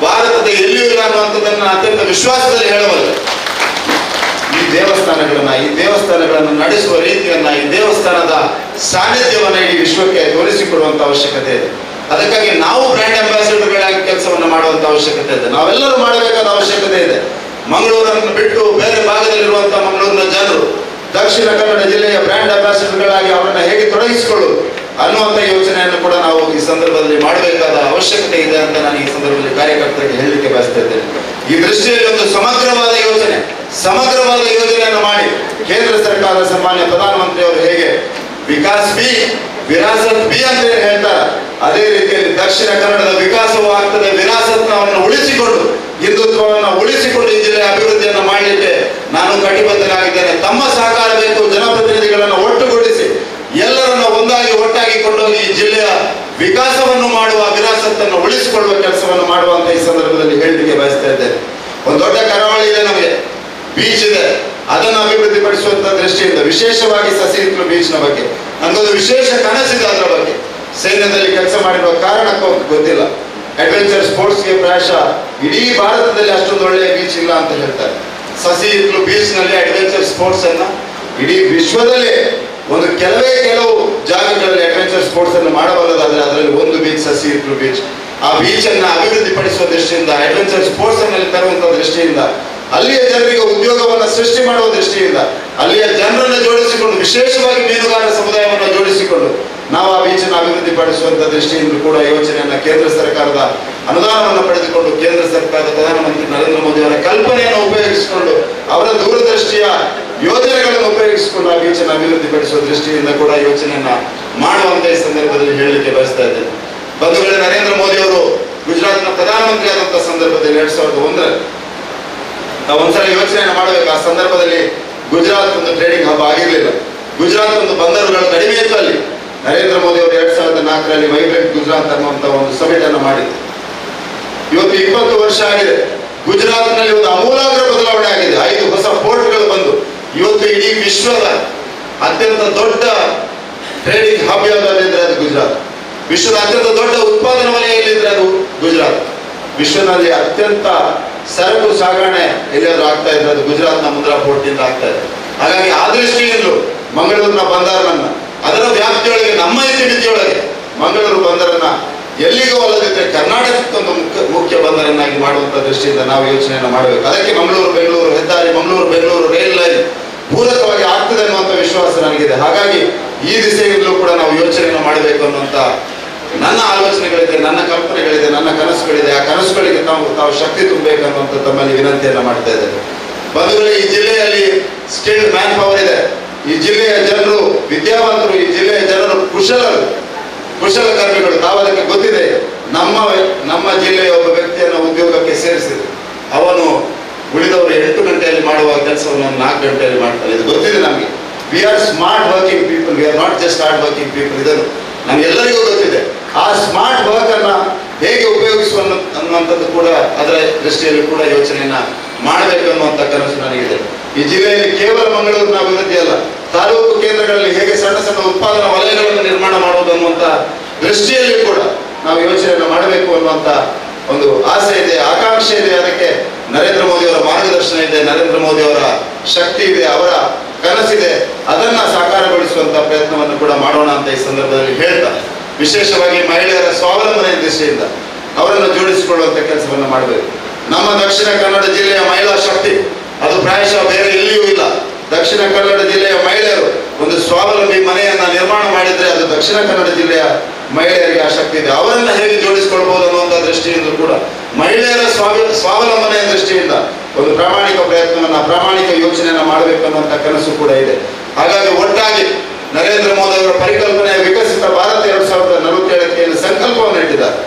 Speaker 1: ಭಾರತದ ಎಲ್ಲಿಯೂ ಇಲ್ಲ ಅನ್ನುವಂಥದ್ದನ್ನು ಅತ್ಯಂತ ವಿಶ್ವಾಸದಲ್ಲಿ ಹೇಳಬಲ್ಲೆ. ಈ ದೇವಸ್ಥಾನಗಳನ್ನು ನಡೆಸುವ ರೀತಿಯನ್ನ, ಈ ದೇವಸ್ಥಾನದ ಸಾನ್ನಿಧ್ಯವನ್ನ ಈ ವಿಶ್ವಕ್ಕೆ ತೋರಿಸಿಕೊಡುವಂತ ಅವಶ್ಯಕತೆ ಇದೆ. ಅದಕ್ಕಾಗಿ ನಾವು ಬ್ರ್ಯಾಂಡ್ ಅಂಬಾಸಿಡರ್ಗಳಾಗಿ ಕೆಲಸವನ್ನು ಮಾಡುವಂತ ಅವಶ್ಯಕತೆ ಇದೆ. ನಾವೆಲ್ಲರೂ ಮಾಡಬೇಕಾದ ಅವಶ್ಯಕತೆ ಇದೆ. ಮಂಗಳೂರನ್ನು ಬಿಟ್ಟು ಬೇರೆ ಭಾಗದಲ್ಲಿರುವಂತಹ ಮಂಗಳೂರಿನ ಜನರು ದಕ್ಷಿಣ ಕನ್ನಡ ಜಿಲ್ಲೆಯ ಬ್ರ್ಯಾಂಡ್ ಅಂಬಾಸಿಡರ್ಗಳಾಗಿ ಅವರನ್ನ ಹೇಗೆ ತೊಡಗಿಸಿಕೊಳ್ಳುವುದು ಅನ್ನುವಂಥ ಯೋಚನೆಯನ್ನು ಕೂಡ ನಾವು ಈ ಸಂದರ್ಭದಲ್ಲಿ ಮಾಡಬೇಕಾದ ಅವಶ್ಯಕತೆ ಇದೆ ಅಂತ ನಾನು ಈ ಸಂದರ್ಭದಲ್ಲಿ ಕಾರ್ಯಕರ್ತರಿಗೆ ಹೇಳಲಿಕ್ಕೆ ಬಯಸ್ತಾ ಇದ್ದೇನೆ. ಈ ದೃಷ್ಟಿಯಲ್ಲಿ ಒಂದು ಸಮಗ್ರವಾದ ಯೋಜನೆಯನ್ನು ಮಾಡಿ ಕೇಂದ್ರ ಸರ್ಕಾರದ ಸನ್ಮಾನ್ಯ ಪ್ರಧಾನಮಂತ್ರಿ ಅವರು ಹೇಗೆ ವಿಕಾಸ್ ಬಿ ವಿರಾಸತ್ ಬಿ ಅಂತ ಹೇಳ್ತಾರೆ, ಅದೇ ರೀತಿಯಲ್ಲಿ ದಕ್ಷಿಣ ಕನ್ನಡದ ವಿಕಾಸವೂ ಆಗ್ತದೆ. ವಿರಾಸತ್ನವನ್ನು ಉಳಿಸಿಕೊಂಡು, ಹಿಂದುತ್ವವನ್ನು ಉಳಿಸಿಕೊಂಡು ಈ ಜಿಲ್ಲೆಯ ಅಭಿವೃದ್ಧಿಯನ್ನು ಮಾಡಲಿಕ್ಕೆ ನಾನು ಕಟಿಬದ್ಧನಾಗಿದ್ದೇನೆ. ತಮ್ಮ ಸಹಕಾರ ಬೇಕು. ಜನಪ್ರತಿನಿಧಿಗಳನ್ನು ಒಟ್ಟುಗೂಡಿಸಿ ಎಲ್ಲರನ್ನ ಒಟ್ಟಾಗಿ ಕೊಂಡೋಗಿ ಈ ಜಿಲ್ಲೆಯ ವಿಕಾಸವನ್ನು ಮಾಡುವ, ವಿರಾಸತ್ತನ್ನು ಉಳಿಸಿಕೊಳ್ಳುವ ಕೆಲಸವನ್ನು ಮಾಡುವಂತ ಈ ಸಂದರ್ಭದಲ್ಲಿ ಹೇಳಲಿಕ್ಕೆ ಬಯಸ್ತಾ ಇದ್ದೇನೆ. ಒಂದು ದೊಡ್ಡ ಕರಾವಳಿ ಇದೆ, ನಮಗೆ ಬೀಚ್ ಇದೆ. ಅದನ್ನು ಅಭಿವೃದ್ಧಿ ಪಡಿಸುವಂತ ದೃಷ್ಟಿಯಿಂದ ವಿಶೇಷವಾಗಿ ಸಸಿಹಿತ್ಲು ಬೀಚ್ ನ ಬಗ್ಗೆ ನನಗೊಂದು ವಿಶೇಷ ಕನಸಿದೆ. ಅದರ ಬಗ್ಗೆ ಸೈನ್ಯದಲ್ಲಿ ಕೆಲಸ ಮಾಡಿರುವ ಕಾರಣಕ್ಕೂ ಗೊತ್ತಿಲ್ಲ. ಅಡ್ವೆಂಚರ್ ಸ್ಪೋರ್ಟ್ಸ್ಗೆ ಪ್ರಾಯಶಃ ಇಡೀ ಭಾರತದಲ್ಲಿ ಅಷ್ಟೊಂದು ಒಳ್ಳೆಯ ಬೀಚ್ ಇಲ್ಲ ಅಂತ ಹೇಳ್ತಾರೆ. ಸಸಿಹಿತ್ಲು ಬೀಚ್ ನಲ್ಲಿ ಅಡ್ವೆಂಚರ್ ಸ್ಪೋರ್ಟ್ಸ್ ಅನ್ನ ಇಡೀ ವಿಶ್ವದಲ್ಲೇ ಕೆಲವು ಜಾಗಗಳಲ್ಲಿ ಅಡ್ವೆಂಚರ್ ಸ್ಪೋರ್ಟ್ಸ್ ಅನ್ನು ಮಾಡಬಲ್ಲದಾದ್ರೆ ಅದರಲ್ಲಿ ಒಂದು ಬೀಚ್ ಸಸಿಹಿತ್ಲು ಬೀಚ್. ಆ ಬೀಚ್ ಅನ್ನ ಅಭಿವೃದ್ಧಿ ಪಡಿಸುವ ದೃಷ್ಟಿಯಿಂದ, ಅಡ್ವೆಂಚರ್ ಸ್ಪೋರ್ಟ್ಸ್ ಅನ್ನು ತರುವಂತಹ ದೃಷ್ಟಿಯಿಂದ, ಅಲ್ಲಿಯ ಜನರಿಗೆ ಉದ್ಯೋಗವನ್ನು ಸೃಷ್ಟಿ ಮಾಡುವ ದೃಷ್ಟಿಯಿಂದ, ಅಲ್ಲಿಯ ಜನರನ್ನು ಜೋಡಿಸಿಕೊಂಡು, ವಿಶೇಷವಾಗಿ ಮೀನುಗಾರ ಸಮುದಾಯವನ್ನು ಜೋಡಿಸಿಕೊಂಡು ನಾವು ಆ ಬೀಚನ್ನು ಅಭಿವೃದ್ಧಿ ಪಡಿಸುವಂತ ದೃಷ್ಟಿಯಿಂದ ಕೂಡ ಯೋಚನೆಯನ್ನ ಕೇಂದ್ರ ಸರ್ಕಾರದ ಅನುದಾನವನ್ನು ಪಡೆದುಕೊಂಡು, ಕೇಂದ್ರ ಸರ್ಕಾರದ ಪ್ರಧಾನಮಂತ್ರಿ ನರೇಂದ್ರ ಮೋದಿ ಅವರ ಕಲ್ಪನೆಯನ್ನು ಉಪಯೋಗಿಸಿಕೊಂಡು, ಅವರ ದೂರದೃಷ್ಟಿಯ ಯೋಜನೆಗಳನ್ನು ಉಪಯೋಗಿಸಿಕೊಂಡು ಆ ಬೀಚನ್ನು ಅಭಿವೃದ್ಧಿ ಪಡಿಸುವ ದೃಷ್ಟಿಯಿಂದ ಕೂಡ ಯೋಚನೆಯನ್ನ ಮಾಡುವಂತ ಈ ಸಂದರ್ಭದಲ್ಲಿ ಹೇಳಲಿಕ್ಕೆ ಬಯಸ್ತಾ ಇದ್ದೇನೆ. ಬಂಧುಗಳೇ, ನರೇಂದ್ರ ಮೋದಿ ಅವರು ಗುಜರಾತ್ನ ಪ್ರಧಾನಮಂತ್ರಿ ಆದಂತಹ ಸಂದರ್ಭದಲ್ಲಿ 2001 ನಾವು ಒಂದ್ಸಲ ಯೋಚನೆಯನ್ನು ಮಾಡಬೇಕು. ಆ ಸಂದರ್ಭದಲ್ಲಿ ಗುಜರಾತ್ ಒಂದು ಟ್ರೇಡಿಂಗ್ ಹಬ್ ಆಗಿರ್ಲಿಲ್ಲ. ಗುಜರಾತ್ ಒಂದು ಬಂದರುಗಳು ಕಡಿಮೆ ಇತ್ತು. ಅಲ್ಲಿ ನರೇಂದ್ರ ಮೋದಿ ಅವರು 2004ರಲ್ಲಿ ವೈಬ್ರೆಂಟ್ ಗುಜರಾತ್ ಅನ್ನುವಂತ ಒಂದು ಸಮಿಟ್ ಅನ್ನು ಮಾಡಿದ್ರು. ಇವತ್ತು 20 ವರ್ಷ ಆಗಿದೆ. ಗುಜರಾತ್ ನಲ್ಲಿ ಒಂದು ಅಮೂಲಾಗ್ರ ಬದಲಾವಣೆ ಆಗಿದೆ. 5 ಹೊಸ ಪೋರ್ಟ್ಗಳು ಬಂದು ಇವತ್ತು ಇಡೀ ವಿಶ್ವದ ಅತ್ಯಂತ ದೊಡ್ಡ ಟ್ರೇಡಿಂಗ್ ಹಬ್ ಯಾವುದಾದ್ರೆ ಅದು ಗುಜರಾತ್. ವಿಶ್ವದ ಅತ್ಯಂತ ದೊಡ್ಡ ಉತ್ಪಾದನಾ ವಲಯಲ್ಲಿದ್ರೆ ಅದು ಗುಜರಾತ್. ವಿಶ್ವದಲ್ಲಿ ಅತ್ಯಂತ ಸರಕು ಸಾಗಣೆ ಎಲ್ಲಿಯಾದ್ರೂ ಆಗ್ತಾ ಇದ್ರೆ ಅದು ಗುಜರಾತ್ನ ಮುಂದ್ರಾ ಪೋರ್ಟ್ ಇಂದ ಆಗ್ತಾ ಇದೆ. ಹಾಗಾಗಿ ಆ ದೃಷ್ಟಿಯಿಂದಲೂ ಮಂಗಳೂರಿನ ಬಂದರನ್ನ ಅದರ ವ್ಯಾಪ್ತಿಯೊಳಗೆ, ನಮ್ಮ ಇತಿಮಿತಿಯೊಳಗೆ ಮಂಗಳೂರು ಬಂದರನ್ನ ಎಲ್ಲಿಗೂ ಅಲ್ಲದಿದ್ರೆ ಕರ್ನಾಟಕಕ್ಕೊಂದು ಮುಖ್ಯ ಬಂದರನ್ನಾಗಿ ಮಾಡುವಂತ ದೃಷ್ಟಿಯಿಂದ ನಾವು ಯೋಚನೆಯನ್ನು ಮಾಡಬೇಕು. ಅದಕ್ಕೆ ಮಂಗಳೂರು ಬೆಂಗಳೂರು ಹೆದ್ದಾರಿ, ಮಂಗಳೂರು ಬೆಂಗಳೂರು ರೈಲ್ ಲೈನ್ ಪೂರಕವಾಗಿ ಆಗ್ತದೆ ಅನ್ನುವಂಥ ವಿಶ್ವಾಸ ನನಗಿದೆ. ಹಾಗಾಗಿ ಈ ದಿಸೆಯಿಂದಲೂ ಕೂಡ ನಾವು ಯೋಚನೆಯನ್ನು ಮಾಡಬೇಕು ಅನ್ನುವಂಥ ನನ್ನ ಆಲೋಚನೆಗಳಿದೆ, ನನ್ನ ಕಲ್ಪನೆಗಳಿದೆ, ನನ್ನ ಕನಸುಗಳಿದೆ. ಆ ಕನಸುಗಳಿಗೆ ತಾವು ಶಕ್ತಿ ತುಂಬಬೇಕನ್ನುವಂಥ ತಮ್ಮಲ್ಲಿ ವಿನಂತಿಯನ್ನ ಮಾಡ್ತಾ ಇದ್ದೇವೆ. ಬಂಧುಗಳೇ, ಈ ಜಿಲ್ಲೆಯಲ್ಲಿ ಸ್ಕಿಲ್ಡ್ ಮ್ಯಾನ್ ಪವರ್ ಇದೆ. ಈ ಜಿಲ್ಲೆಯ ಜನರು ವಿದ್ಯಾವಂತರು, ಈ ಜಿಲ್ಲೆಯ ಜನರು ಕುಶಲಕರ್ಮಿಗಳು. ತಾವು ಅದಕ್ಕೆ ಗೊತ್ತಿದೆ. ನಮ್ಮ ಜಿಲ್ಲೆಯ ಒಬ್ಬ ವ್ಯಕ್ತಿಯನ್ನು ಉದ್ಯೋಗಕ್ಕೆ ಸೇರಿಸಿದೆ. ಅವನು ಉಳಿದವರು 8 ಗಂಟೆಯಲ್ಲಿ ಮಾಡುವ ಕೆಲಸವನ್ನು 4 ಗಂಟೆಯಲ್ಲಿ ಮಾಡ್ತಾರೆ. ಇದು ಗೊತ್ತಿದೆ ನಮಗೆ. We are smart working people, we are not just hard working people. ಇದನ್ನು ನಮಗೆಲ್ಲರಿಗೂ ಗೊತ್ತಿದೆ. ಆ ಸ್ಮಾರ್ಟ್ ವರ್ಕ್ ಅನ್ನ ಹೇಗೆ ಉಪಯೋಗಿಸುವ ಅನ್ನುವಂಥದ್ದು ಕೂಡ ಅದರ ದೃಷ್ಟಿಯಲ್ಲಿ ಕೂಡ ಯೋಚನೆಯನ್ನ ಮಾಡಬೇಕು ಅನ್ನುವಂಥ ಕನಸು ನನಗಿದೆ. ಈ ಜಿಲ್ಲೆಯಲ್ಲಿ ಕೇವಲ ಮಂಗಳೂರಿನ ಅಭಿವೃದ್ಧಿ ಅಲ್ಲ, ತಾಲೂಕು ಕೇಂದ್ರಗಳಲ್ಲಿ ಹೇಗೆ ಸಣ್ಣ ಸಣ್ಣ ಉತ್ಪಾದನಾ ವಲಯಗಳನ್ನು ನಿರ್ಮಾಣ ಮಾಡುವುದು ಅನ್ನುವಂಥ ದೃಷ್ಟಿಯಲ್ಲಿ ಕೂಡ ನಾವು ಯೋಚನೆಯನ್ನು ಮಾಡಬೇಕು ಅನ್ನುವಂಥ ಒಂದು ಆಸೆ ಇದೆ, ಆಕಾಂಕ್ಷೆ ಇದೆ. ಅದಕ್ಕೆ ನರೇಂದ್ರ ಮೋದಿ ಅವರ ಮಾರ್ಗದರ್ಶನ ಇದೆ, ನರೇಂದ್ರ ಮೋದಿ ಅವರ ಶಕ್ತಿ ಇದೆ, ಅವರ ಕನಸಿದೆ. ಅದನ್ನ ಸಾಕಾರಗೊಳಿಸುವಂತ ಪ್ರಯತ್ನವನ್ನು ಕೂಡ ಮಾಡೋಣ ಅಂತ ಈ ಸಂದರ್ಭದಲ್ಲಿ ಹೇಳ್ತಾರೆ. ವಿಶೇಷವಾಗಿ ಮಹಿಳೆಯರ ಸ್ವಾವಲಂಬನೆ ದೃಷ್ಟಿಯಿಂದ ಅವರನ್ನು ಜೋಡಿಸಿಕೊಳ್ಳುವಂತ ಕೆಲಸವನ್ನು ಮಾಡಬೇಕು. ನಮ್ಮ ದಕ್ಷಿಣ ಕನ್ನಡ ಜಿಲ್ಲೆಯ ಮಹಿಳಾ ಶಕ್ತಿ ಅದು ಪ್ರಾಯಶಃ ಬೇರೆ ಎಲ್ಲಿಯೂ ಇಲ್ಲ. ದಕ್ಷಿಣ ಕನ್ನಡ ಜಿಲ್ಲೆಯ ಮಹಿಳೆಯರು ಒಂದು ಸ್ವಾವಲಂಬಿ ಮನೆಯನ್ನ ನಿರ್ಮಾಣ ಮಾಡಿದ್ರೆ ಅದು ದಕ್ಷಿಣ ಕನ್ನಡ ಜಿಲ್ಲೆಯ ಮಹಿಳೆಯರಿಗೆ ಆ ಶಕ್ತಿ ಇದೆ. ಅವರನ್ನ ಹೇಗೆ ಜೋಡಿಸಿಕೊಳ್ಬಹುದು ಅನ್ನುವಂಥ ದೃಷ್ಟಿಯಿಂದ ಕೂಡ ಮಹಿಳೆಯರ ಸ್ವಾವಲಂಬನೆಯ ದೃಷ್ಟಿಯಿಂದ ಒಂದು ಪ್ರಾಮಾಣಿಕ ಪ್ರಯತ್ನವನ್ನ, ಪ್ರಾಮಾಣಿಕ ಯೋಚನೆಯನ್ನ ಮಾಡಬೇಕು ಅನ್ನುವಂಥ ಕನಸು ಕೂಡ ಇದೆ. ಹಾಗಾಗಿ ಒಟ್ಟಾಗಿ ನರೇಂದ್ರ ಮೋದಿ ಅವರ ಪರಿಕಲ್ಪನೆ ವಿಕಸಿತ ಭಾರತ 2047ಕ್ಕೆ ಸಂಕಲ್ಪವನ್ನು ಇಟ್ಟಿದ್ದಾರೆ.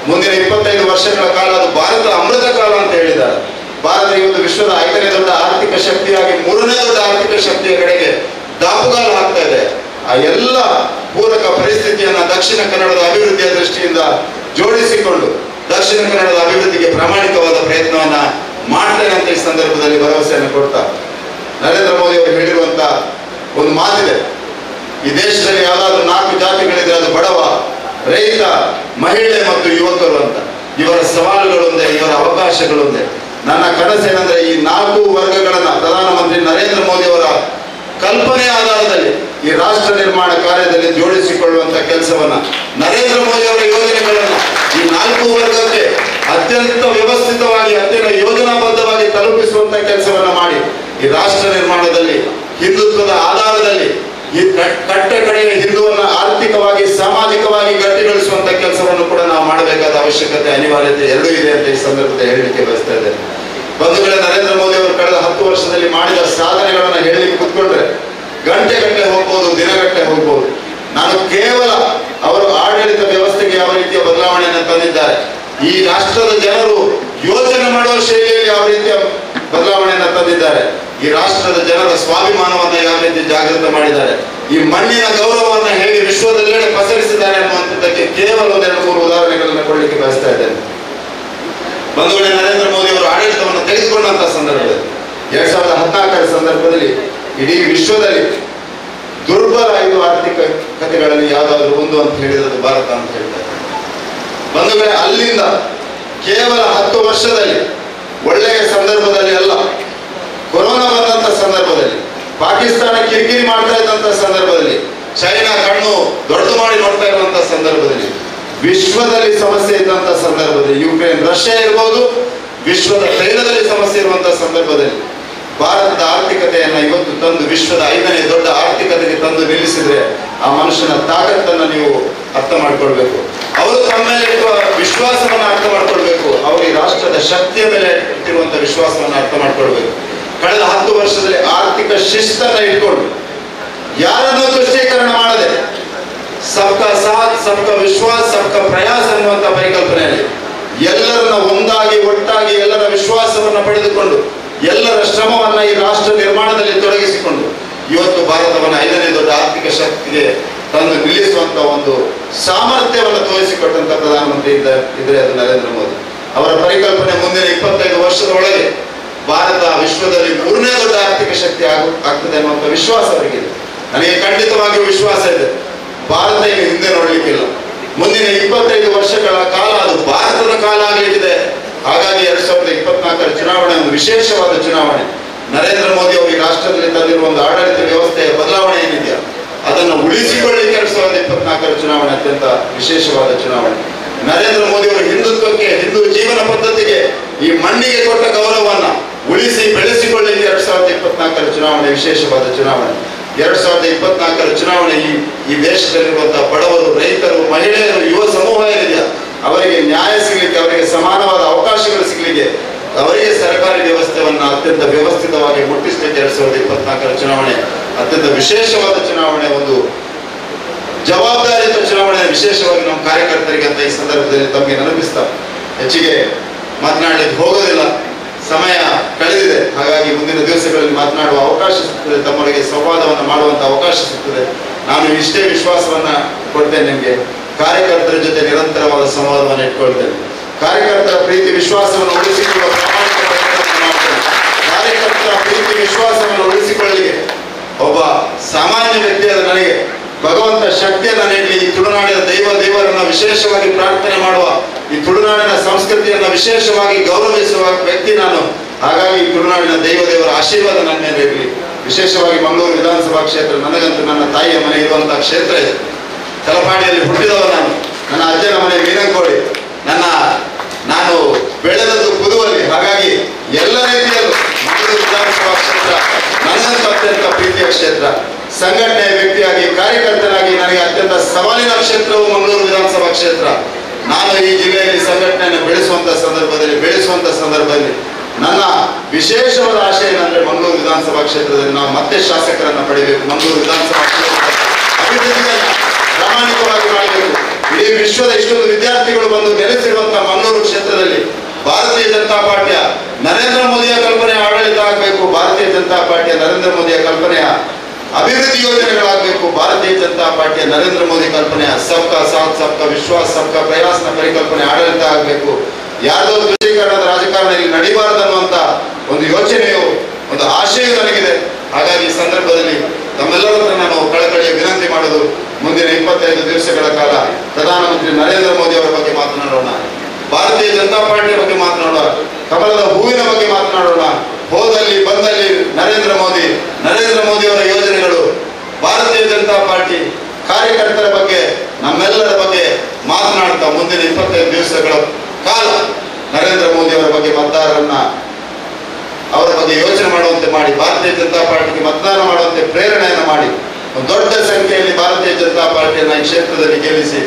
Speaker 1: ಮುಂದಿನ 25 ವರ್ಷಗಳ ಕಾಲ ಅದು ಭಾರತ ಅಮೃತ ಕಾಲ ಅಂತ ಹೇಳಿದ್ದಾರೆ. ಭಾರತ ಇವತ್ತು ವಿಶ್ವದ 5ನೇ ದೊಡ್ಡ ಆರ್ಥಿಕ ಶಕ್ತಿಯಾಗಿ 3ನೇ ದೊಡ್ಡ ಆರ್ಥಿಕ ಶಕ್ತಿಯ ಕಡೆಗೆ ದಾಪುಗಾಲು ಹಾಕ್ತಾ ಇದೆ. ಆ ಎಲ್ಲ ಪೂರಕ ಪರಿಸ್ಥಿತಿಯನ್ನ ದಕ್ಷಿಣ ಕನ್ನಡದ ಅಭಿವೃದ್ಧಿಯ ದೃಷ್ಟಿಯಿಂದ ಜೋಡಿಸಿಕೊಂಡು ದಕ್ಷಿಣ ಕನ್ನಡದ ಅಭಿವೃದ್ಧಿಗೆ ಪ್ರಾಮಾಣಿಕವಾದ ಪ್ರಯತ್ನವನ್ನ ಮಾಡ್ತೇನೆ ಅಂತ ಈ ಸಂದರ್ಭದಲ್ಲಿ ಭರವಸೆಯನ್ನು ಕೊಡ್ತಾ, ನರೇಂದ್ರ ಮೋದಿ ಅವರು ಹೇಳಿರುವಂತ ಒಂದು ಮಾತಿದೆ, ಈ ದೇಶದಲ್ಲಿ ಯಾವ್ದಾದ್ರು 4 ಜಾತಿಗಳಿದ್ರೆ ಅದು ಬಡವ, ರೈತ, ಮಹಿಳೆ ಮತ್ತು ಯುವಕರು ಅಂತ. ಇವರ ಸವಾಲುಗಳೊಂದೇ, ಇವರ ಅವಕಾಶಗಳೊಂದೇ. ನನ್ನ ಕನಸೇನೆಂದ್ರೆ ಈ 4 ವರ್ಗಗಳನ್ನ ಪ್ರಧಾನಮಂತ್ರಿ ನರೇಂದ್ರ ಮೋದಿ ಅವರ ಕಲ್ಪನೆ ಆಧಾರದಲ್ಲಿ ಈ ರಾಷ್ಟ್ರ ನಿರ್ಮಾಣ ಕಾರ್ಯದಲ್ಲಿ ಜೋಡಿಸಿಕೊಳ್ಳುವಂತ ಕೆಲಸವನ್ನ, ನರೇಂದ್ರ ಮೋದಿ ಅವರ ಯೋಜನೆಗಳನ್ನ ಈ 4 ವರ್ಗಕ್ಕೆ ಅತ್ಯಂತ ವ್ಯವಸ್ಥಿತವಾಗಿ ಅತ್ಯಂತ ಯೋಜನಾಬದ್ಧವಾಗಿ ತಲುಪಿಸುವಂತ ಕೆಲಸವನ್ನ ಮಾಡಿ ಈ ರಾಷ್ಟ್ರ ನಿರ್ಮಾಣದಲ್ಲಿ ಹಿಂದುತ್ವದ ಆಧಾರದಲ್ಲಿ ಈ ಕಟ್ಟ ಕಡೆಯ ಹಿಂದುವನ್ನ ಆರ್ಥಿಕವಾಗಿ ಸಾಮಾಜಿಕವಾಗಿ ಗಟ್ಟಿಗೊಳಿಸುವಂತ ಕೆಲಸವನ್ನು ಕೂಡ ನಾವು ಮಾಡಬೇಕಾದ ಅವಶ್ಯಕತೆ ಅನಿವಾರ್ಯತೆ ಎರಡೂ ಇದೆ ಅಂತ ಈ ಸಂದರ್ಭದಲ್ಲಿ ಹೇಳಲಿಕ್ಕೆ ಬಯಸ್ತಾ ಇದ್ದೇನೆ. ಬಂಧುಗಳೇ, ನರೇಂದ್ರ ಮೋದಿ ಅವರು ಕಳೆದ 10 ವರ್ಷದಲ್ಲಿ ಮಾಡಿದ ಸಾಧನೆಗಳನ್ನ ಹೇಳಲಿಕ್ಕೆ ಕೂತ್ಕೊಂಡ್ರೆ ಗಂಟೆಗಟ್ಟಲೆ ಹೋಗ್ಬೋದು, ದಿನಗಟ್ಟಲೆ ಹೋಗ್ಬೋದು. ನಾನು ಕೇವಲ ಅವರು ಆಡಳಿತ ವ್ಯವಸ್ಥೆಗೆ ಯಾವ ರೀತಿಯ ಬದಲಾವಣೆಯನ್ನು ತಂದಿದ್ದಾರೆ, ಈ ರಾಷ್ಟ್ರದ ಜನರು ಯೋಚನೆ ಮಾಡುವ ಶೈಲಿಯಲ್ಲಿ ಯಾವ ರೀತಿಯ ಬದಲಾವಣೆಯನ್ನು ತಂದಿದ್ದಾರೆ, ಈ ರಾಷ್ಟ್ರದ ಜನರ ಸ್ವಾಭಿಮಾನವನ್ನ ಯಾವ ರೀತಿ ಜಾಗೃತ ಮಾಡಿದ್ದಾರೆ, ಈ ಮಣ್ಣಿನ ಗೌರವವನ್ನು ಹೇಗೆ ವಿಶ್ವದೆಲ್ಲೆಡೆ ಪಸರಿಸಿದ್ದಾರೆ ಅನ್ನುವಂಥದ್ದಕ್ಕೆ ಕೇವಲ 1-2-3 ಉದಾಹರಣೆಗಳನ್ನು ಕೊಡಲಿಕ್ಕೆ ಬಯಸ್ತಾ ಇದ್ದೇನೆ. ಬಂಧುಗಳೇ, ನರೇಂದ್ರ ಮೋದಿ ಅವರು ಆಡಳಿತವನ್ನು ತೆಗೆದುಕೊಂಡಂತಹ ಸಂದರ್ಭದಲ್ಲಿ 2014ರ ಸಂದರ್ಭದಲ್ಲಿ ಇಡೀ ವಿಶ್ವದಲ್ಲಿ ದುರ್ಬಲ 5 ಆರ್ಥಿಕತೆಗಳಲ್ಲಿ ಯಾವುದಾದ್ರೂ ಒಂದು ಅಂತ ಹೇಳಿರೋದು ಭಾರತ ಅಂತ ಹೇಳ್ತಾರೆ. ಬಂಧುಗಳೇ, ಅಲ್ಲಿಂದ ಕೇವಲ 10 ವರ್ಷದಲ್ಲಿ ಒಳ್ಳೆಯ ಸಂದರ್ಭದಲ್ಲಿ ಅಲ್ಲ, ಕೊರೋನಾ ಬಂದಂತ ಸಂದರ್ಭದಲ್ಲಿ, ಪಾಕಿಸ್ತಾನ ಕಿರಿಕಿರಿ ಮಾಡ್ತಾ ಇದ್ದಂತ ಸಂದರ್ಭದಲ್ಲಿ, ಚೈನಾ ಕಣ್ಣು ದೊಡ್ಡದು ಮಾಡಿ ನೋಡ್ತಾ ಇರುವಂತಹ ಸಂದರ್ಭದಲ್ಲಿ, ವಿಶ್ವದಲ್ಲಿ ಸಮಸ್ಯೆ ಇದ್ದಂತ ಸಂದರ್ಭದಲ್ಲಿ, ಯುಕ್ರೇನ್ ರಷ್ಯಾ ಇರ್ಬೋದು, ವಿಶ್ವದ ತೈಲದಲ್ಲಿ ಸಮಸ್ಯೆ ಇರುವಂತಹ ಸಂದರ್ಭದಲ್ಲಿ ಭಾರತದ ಆರ್ಥಿಕತೆಯನ್ನ ಇವತ್ತು ತಂದು ವಿಶ್ವದ 5ನೇ ದೊಡ್ಡ ಆರ್ಥಿಕತೆಗೆ ತಂದು ನಿಲ್ಲಿಸಿದ್ರೆ ಆ ಮನುಷ್ಯನ ತಾಕತ್ತನ್ನ ನೀವು ಅರ್ಥ ಮಾಡ್ಕೊಳ್ಬೇಕು. ಅವರು ತಮ್ಮ ಮೇಲೆ ಇರುವ ವಿಶ್ವಾಸವನ್ನ ಅರ್ಥ ಮಾಡ್ಕೊಳ್ಬೇಕು. ಅವರು ಈ ರಾಷ್ಟ್ರದ ಶಕ್ತಿಯ ಮೇಲೆ ಇಟ್ಟಿರುವಂತಹ ವಿಶ್ವಾಸವನ್ನ ಅರ್ಥ ಮಾಡ್ಕೊಳ್ಬೇಕು. ಕಳೆದ 10 ವರ್ಷದಲ್ಲಿ ಆರ್ಥಿಕ ಶಿಸ್ತನ್ನ ಇಟ್ಕೊಂಡು ಯಾರನ್ನೂ ತುಷ್ಟೀಕರಣ ಮಾಡದೆ ಸಬ್ಕಾ ಸಾಥ್, ಸಬ್ಕಾ ವಿಶ್ವಾಸ, ಸಬ್ಕಾ ಪ್ರಯಾಸ ಅನ್ನುವಂತ ಪರಿಕಲ್ಪನೆಯಲ್ಲಿ ಎಲ್ಲರನ್ನ ಒಂದಾಗಿ ಒಟ್ಟಾಗಿ ಎಲ್ಲರ ವಿಶ್ವಾಸವನ್ನ ಪಡೆದುಕೊಂಡು ಎಲ್ಲರ ಶ್ರಮವನ್ನ ಈ ರಾಷ್ಟ್ರ ನಿರ್ಮಾಣದಲ್ಲಿ ತೊಡಗಿಸಿಕೊಂಡು ಇವತ್ತು ಭಾರತವನ್ನ 5ನೇ ದೊಡ್ಡ ಆರ್ಥಿಕ ಶಕ್ತಿಗೆ ತಂದು ನಿಲ್ಲಿಸುವಂತ ಒಂದು ಸಾಮರ್ಥ್ಯವನ್ನು ತೋರಿಸಿಕೊಟ್ಟಂತ ಪ್ರಧಾನಮಂತ್ರಿ ಇದ್ರೆ ಅದು ನರೇಂದ್ರ ಮೋದಿ ಅವರ ಪರಿಕಲ್ಪನೆ. ಮುಂದಿನ 25 ವರ್ಷದ ಒಳಗೆ ಭಾರತ ವಿಶ್ವದಲ್ಲಿ 3ನೇ ದೊಡ್ಡ ಆರ್ಥಿಕ ಶಕ್ತಿ ಆಗ್ತದೆ ಅನ್ನುವಂಥ ವಿಶ್ವಾಸ ಅವರಿಗಿದೆ. ನನಗೆ ಖಂಡಿತವಾಗಿಯೂ ವಿಶ್ವಾಸ ಇದೆ. ಭಾರತ ಇನ್ನು ಹಿಂದೆ ನೋಡ್ಲಿಕ್ಕಿಲ್ಲ. ಮುಂದಿನ 25 ವರ್ಷಗಳ ಕಾಲ ಅದು ಭಾರತದ ಕಾಲ ಆಗಲಿಕ್ಕಿದೆ. ಹಾಗಾಗಿ 2024ರ ಚುನಾವಣೆ ಒಂದು ವಿಶೇಷವಾದ ಚುನಾವಣೆ. ನರೇಂದ್ರ ಮೋದಿ ಅವರು ಈ ರಾಷ್ಟ್ರದಲ್ಲಿ ತಂದಿರುವ ಒಂದು ಆಡಳಿತ ವ್ಯವಸ್ಥೆಯ ಬದಲಾವಣೆ ಏನಿದೆಯಾ ಅದನ್ನು ಉಳಿಸಿಕೊಳ್ಳಲಿಕ್ಕೆ 2024ರ ಚುನಾವಣೆ ಅತ್ಯಂತ ವಿಶೇಷವಾದ ಚುನಾವಣೆ. ನರೇಂದ್ರ ಮೋದಿ ಅವರು ಹಿಂದುತ್ವಕ್ಕೆ, ಹಿಂದೂ ಜೀವನ ಪದ್ಧತಿಗೆ, ಈ ಮಣ್ಣಿಗೆ ಕೊಟ್ಟ ಗೌರವವನ್ನ ಉಳಿಸಿ ಬೆಳೆಸಿಕೊಳ್ಳಲಿಕ್ಕೆ 2024ರ ಚುನಾವಣೆ ವಿಶೇಷವಾದ ಚುನಾವಣೆ. 2024ರ ಚುನಾವಣೆ ಈ ದೇಶದಲ್ಲಿರುವಂತಹ ಬಡವರು, ರೈತರು, ಮಹಿಳೆಯರು, ಯುವ ಸಮೂಹ ಏನಿದೆಯಾ ಅವರಿಗೆ ನ್ಯಾಯ ಸಿಗಲಿಕ್ಕೆ, ಅವರಿಗೆ ಸಮಾನವಾದ ಅವಕಾಶಗಳು ಸಿಗಲಿಕ್ಕೆ, ಅವರಿಗೆ ಸರ್ಕಾರಿ ವ್ಯವಸ್ಥೆಯನ್ನ ಅತ್ಯಂತ ವ್ಯವಸ್ಥಿತವಾಗಿ ಮುಟ್ಟಿಸಲಿಕ್ಕೆ 2024ರ ಚುನಾವಣೆ ಅತ್ಯಂತ ವಿಶೇಷವಾದ ಚುನಾವಣೆ, ಒಂದು ಜವಾಬ್ದಾರಿಯುತ ಚುನಾವಣೆ. ವಿಶೇಷವಾಗಿ ನಮ್ಮ ಕಾರ್ಯಕರ್ತರಿಗೆ ಅಂತ ಈ ಸಂದರ್ಭದಲ್ಲಿ ತಮಗೆ ನೆನಪಿಸ್ತಾ ಹೆಚ್ಚಿಗೆ ಮಾತನಾಡಲಿಕ್ಕೆ ಹೋಗೋದಿಲ್ಲ, ಸಮಯ ಕಳೆದಿದೆ. ಹಾಗಾಗಿ ಮುಂದಿನ ದಿವಸಗಳಲ್ಲಿ ಮಾತನಾಡುವ ಅವಕಾಶ ಸಿಗ್ತದೆ, ತಮ್ಮೊಳಗೆ ಸಂವಾದವನ್ನು ಮಾಡುವಂತ ಅವಕಾಶ ಸಿಗ್ತದೆ. ನಾನು ಇಷ್ಟೇ ವಿಶ್ವಾಸವನ್ನ ಕೊಡ್ತೇನೆ ನಿಮಗೆ. ಕಾರ್ಯಕರ್ತರ ಜೊತೆ ನಿರಂತರವಾದ ಸಂವಾದವನ್ನು ಇಟ್ಕೊಳ್ತೇನೆ. ಕಾರ್ಯಕರ್ತರ ಪ್ರೀತಿ ವಿಶ್ವಾಸವನ್ನು ಉಳಿಸಿಕೊಳ್ಳುವ ಪ್ರಾಮಾಣಿಕ ಪ್ರಯತ್ನ ಮಾಡ್ತೇನೆ. ಕಾರ್ಯಕರ್ತರ ಪ್ರೀತಿ ವಿಶ್ವಾಸವನ್ನು ಉಳಿಸಿಕೊಳ್ಳಲಿಕ್ಕೆ ಒಬ್ಬ ಸಾಮಾನ್ಯ ವ್ಯಕ್ತಿಯಾದ ನನಗೆ ಭಗವಂತ ಶಕ್ತಿಯನ್ನ ನೀಡಲಿ. ಈ ತುಳುನಾಡಿನ ದೇವರನ್ನ ವಿಶೇಷವಾಗಿ ಪ್ರಾರ್ಥನೆ ಮಾಡುವ, ಈ ತುಳುನಾಡಿನ ಸಂಸ್ಕೃತಿಯನ್ನ ವಿಶೇಷವಾಗಿ ಗೌರವಿಸುವ ವ್ಯಕ್ತಿ ನಾನು. ಹಾಗಾಗಿ ಈ ತುಳುನಾಡಿನ ದೇವರ ಆಶೀರ್ವಾದ ನನ್ನ ಮೇಲೆ ಇರಲಿ. ವಿಶೇಷವಾಗಿ ಮಂಗಳೂರು ವಿಧಾನಸಭಾ ಕ್ಷೇತ್ರ ನನಗಂತೂ ನನ್ನ ತಾಯಿಯ ಮನೆ ಇರುವಂತಹ ಕ್ಷೇತ್ರ ಇದೆ. ತಲಪಾಡಿಯಲ್ಲಿ ಹುಟ್ಟಿದವ ನಾನು. ನನ್ನ ಅಜ್ಜನ ಮನೆ ಮೀನಂಕೋಡಿ, ನಾನು ಬೆಳೆದದ್ದು ಪುದುವಲ್ಲಿ. ಹಾಗಾಗಿ ಎಲ್ಲ ರೀತಿಯಲ್ಲೂ ಮಂಗಳೂರು ವಿಧಾನಸಭಾ ಕ್ಷೇತ್ರ ನನ್ನಂತೂ ಅತ್ಯಂತ ಪ್ರೀತಿಯ ಕ್ಷೇತ್ರ. ಸಂಘಟನೆಯ ವ್ಯಕ್ತಿಯಾಗಿ, ಕಾರ್ಯಕರ್ತನಾಗಿ ನನಗೆ ಅತ್ಯಂತ ಸವಾಲಿನ ಕ್ಷೇತ್ರವು ಮಂಗಳೂರು ವಿಧಾನಸಭಾ ಕ್ಷೇತ್ರ. ನಾನು ಈ ಜಿಲ್ಲೆಯಲ್ಲಿ ಸಂಘಟನೆಯನ್ನು ಬೆಳೆಸುವಂತ ಸಂದರ್ಭದಲ್ಲಿ ನನ್ನ ವಿಶೇಷವಾದ ಆಶಯ ಏನಂದ್ರೆ ಮಂಗಳೂರು ವಿಧಾನಸಭಾ ಕ್ಷೇತ್ರದಲ್ಲಿ ನಾವು ಮತ್ತೆ ಶಾಸಕರನ್ನ ಪಡೆಯಬೇಕು. ಮಂಗಳೂರು ವಿಧಾನಸಭಾ ಕ್ಷೇತ್ರದ ಅಭಿವೃದ್ಧಿಗೆ ವಿಶ್ವದ ಇಷ್ಟೊಂದು ವಿದ್ಯಾರ್ಥಿಗಳು ಬಂದು ನೆಲೆಸಿರುವಂತಹ ಮಂಗಳೂರು ಕ್ಷೇತ್ರದಲ್ಲಿ ಭಾರತೀಯ ಜನತಾ ಪಾರ್ಟಿಯ ನರೇಂದ್ರ ಮೋದಿಯ ಕಲ್ಪನೆ ಆಡಳಿತ ಆಗಬೇಕು, ಭಾರತೀಯ ಜನತಾ ಪಾರ್ಟಿಯ ನರೇಂದ್ರ ಮೋದಿಯ ಕಲ್ಪನೆಯ ಅಭಿವೃದ್ಧಿ ಯೋಜನೆಗಳಾಗಬೇಕು, ಭಾರತೀಯ ಜನತಾ ಪಾರ್ಟಿಯ ನರೇಂದ್ರ ಮೋದಿ ಕಲ್ಪನೆಯ ಸಬ್ಕಾ ಸಾಥ್ ಸಬ್ಕಾ ವಿಶ್ವಾಸ್ ಸಬ್ಕಾ ಪ್ರಯಾಸ್ನ ಪರಿಕಲ್ಪನೆ ಆಡಳಿತ ಆಗಬೇಕು. ಯಾರ್ದೋ ದೃಢೀಕರಣದ ರಾಜಕಾರಣ ಇಲ್ಲಿ ನಡೀಬಾರದು ಅನ್ನುವಂತ ಒಂದು ಯೋಚನೆಯು, ಒಂದು ಆಶಯ ನನಗಿದೆ. ಹಾಗಾಗಿ ಈ ಸಂದರ್ಭದಲ್ಲಿ ತಮ್ಮೆಲ್ಲರ ಹತ್ರ ನಾನು ಕಳಕಳಿಯ ವಿನಂತಿ ಮಾಡೋದು, ಮುಂದಿನ 25 ದಿವಸಗಳ ಕಾಲ ಪ್ರಧಾನಮಂತ್ರಿ ನರೇಂದ್ರ ಮೋದಿ ಅವರ ಬಗ್ಗೆ ಮಾತನಾಡೋಣ, ಭಾರತೀಯ ಜನತಾ ಪಾರ್ಟಿಯ ಬಗ್ಗೆ ಮಾತನಾಡೋಣ, ಕಮಲದ ಹೂವಿನ ಬಗ್ಗೆ ಮಾತನಾಡೋಣ. ಹೋದಲ್ಲಿ ಬಂದಲ್ಲಿ ನರೇಂದ್ರ ಮೋದಿ ಅವರ ಯೋಜನೆಗಳು, ಭಾರತೀಯ ಜನತಾ ಪಾರ್ಟಿ ಕಾರ್ಯಕರ್ತರ ಬಗ್ಗೆ, ನಮ್ಮೆಲ್ಲರ ಬಗ್ಗೆ ಮಾತನಾಡ್ತಾ ಮುಂದಿನ 25 ದಿವಸಗಳ ಕಾಲ ನರೇಂದ್ರ ಮೋದಿ ಅವರ ಬಗ್ಗೆ ಮತದಾರರನ್ನ ಅವರ ಬಗ್ಗೆ ಯೋಚನೆ ಮಾಡುವಂತೆ ಮಾಡಿ, ಭಾರತೀಯ ಜನತಾ ಪಾರ್ಟಿಗೆ ಮತದಾನ ಮಾಡುವಂತೆ ಪ್ರೇರಣೆಯನ್ನು ಮಾಡಿ, ಒಂದು ದೊಡ್ಡ ಸಂಖ್ಯೆಯಲ್ಲಿ ಭಾರತೀಯ ಜನತಾ ಪಾರ್ಟಿಯನ್ನ ಈ ಕ್ಷೇತ್ರದಲ್ಲಿ ಗೆಲ್ಲಿಸಿ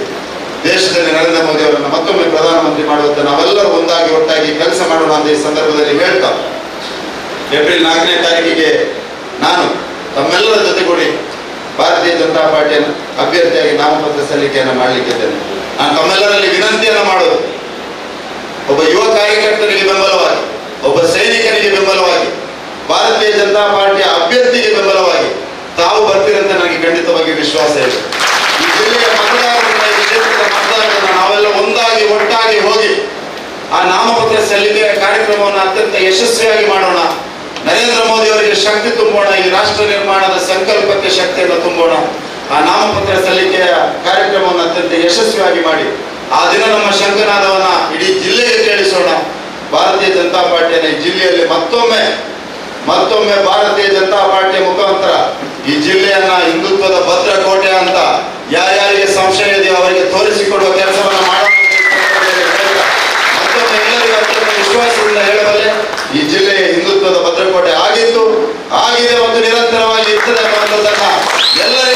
Speaker 1: ದೇಶದಲ್ಲಿ ನರೇಂದ್ರ ಮೋದಿ ಅವರನ್ನು ಮತ್ತೊಮ್ಮೆ ಪ್ರಧಾನಮಂತ್ರಿ ಮಾಡುವಂತೆ ನಾವೆಲ್ಲರೂ ಒಂದಾಗಿ ಒಟ್ಟಾಗಿ ಕೆಲಸ ಮಾಡೋಣ ಅಂತ ಈ ಸಂದರ್ಭದಲ್ಲಿ ಹೇಳ್ತಾ, ಏಪ್ರಿಲ್ 4ನೇ ತಾರೀಕಿಗೆ ನಾನು ತಮ್ಮೆಲ್ಲರ ಜೊತೆಗೂಡಿ ಭಾರತೀಯ ಜನತಾ ಪಾರ್ಟಿಯ ಅಭ್ಯರ್ಥಿಯಾಗಿ ನಾಮಪತ್ರ ಸಲ್ಲಿಕೆಯನ್ನು ಮಾಡಲಿಕ್ಕಿದ್ದೇನೆ. ನಾನು ತಮ್ಮೆಲ್ಲರಲ್ಲಿ ವಿನಂತಿಯನ್ನು ಮಾಡೋದು, ಒಬ್ಬ ಯುವ ಕಾರ್ಯಕರ್ತನಿಗೆ ಬೆಂಬಲವಾಗಿ, ಒಬ್ಬ ಸೈನಿಕನಿಗೆ ಬೆಂಬಲವಾಗಿ, ಭಾರತೀಯ ಜನತಾ ಪಾರ್ಟಿಯ ಅಭ್ಯರ್ಥಿಗೆ ಬೆಂಬಲವಾಗಿ ತಾವು ಬರ್ತೀರಂತ ನನಗೆ ಖಂಡಿತವಾಗಿ ವಿಶ್ವಾಸ ಇದೆ. ಈ ಜಿಲ್ಲೆಯ ಮತದಾರರನ್ನ, ಈ ಕ್ಷೇತ್ರದ ಮತದಾರರನ್ನ ನಾವೆಲ್ಲ ಒಂದಾಗಿ ಒಟ್ಟಾಗಿ ಹೋಗಿ ಆ ನಾಮಪತ್ರ ಸಲ್ಲಿಕೆಯ ಕಾರ್ಯಕ್ರಮವನ್ನು ಅತ್ಯಂತ ಯಶಸ್ವಿಯಾಗಿ ಮಾಡೋಣ. ನರೇಂದ್ರ ಮೋದಿ ಅವರಿಗೆ ಶಕ್ತಿ ತುಂಬೋಣ, ಈ ರಾಷ್ಟ್ರ ನಿರ್ಮಾಣದ ಸಂಕಲ್ಪಕ್ಕೆ ಶಕ್ತಿಯನ್ನು ತುಂಬೋಣ. ಆ ನಾಮಪತ್ರ ಸಲ್ಲಿಕೆಯ ಕಾರ್ಯಕ್ರಮವನ್ನು ಅತ್ಯಂತ ಯಶಸ್ವಿಯಾಗಿ ಮಾಡಿ ಆ ದಿನ ನಮ್ಮ ಶಂಕನಾದವನ್ನ ಇಡೀ ಜಿಲ್ಲೆಗೆ ಕೇಳಿಸೋಣ. ಭಾರತೀಯ ಜನತಾ ಪಾರ್ಟಿಯನ್ನು ಈ ಜಿಲ್ಲೆಯಲ್ಲಿ ಮತ್ತೊಮ್ಮೆ ಭಾರತೀಯ ಜನತಾ ಪಾರ್ಟಿಯ ಮುಖಾಂತರ ಈ ಜಿಲ್ಲೆಯನ್ನ ಹಿಂದುತ್ವದ ಭದ್ರಕೋಟೆ ಅಂತ ಯಾರ್ಯಾರಿಗೆ ಸಂಶಯ ಇದೆಯೋ ಅವರಿಗೆ ತೋರಿಸಿಕೊಡುವ ಕೆಲಸವನ್ನು ಮಾಡೋಣ. ಮತ್ತೊಮ್ಮೆ ಎಲ್ಲರಿಗೂ ಅತ್ಯಂತ ವಿಶ್ವಾಸದಿಂದ ಹೇಳಬಲ್ಲೆ, ಈ ಜಿಲ್ಲೆ ಹಿಂದುತ್ವದ ಭದ್ರಕೋಟೆ ಆಗಿತ್ತು, ಆಗಿದೆ ಮತ್ತು ನಿರಂತರವಾಗಿ ಇರ್ತದೆ ಅನ್ನುವಂಥದ್ದನ್ನ ಎಲ್ಲರಿಗೂ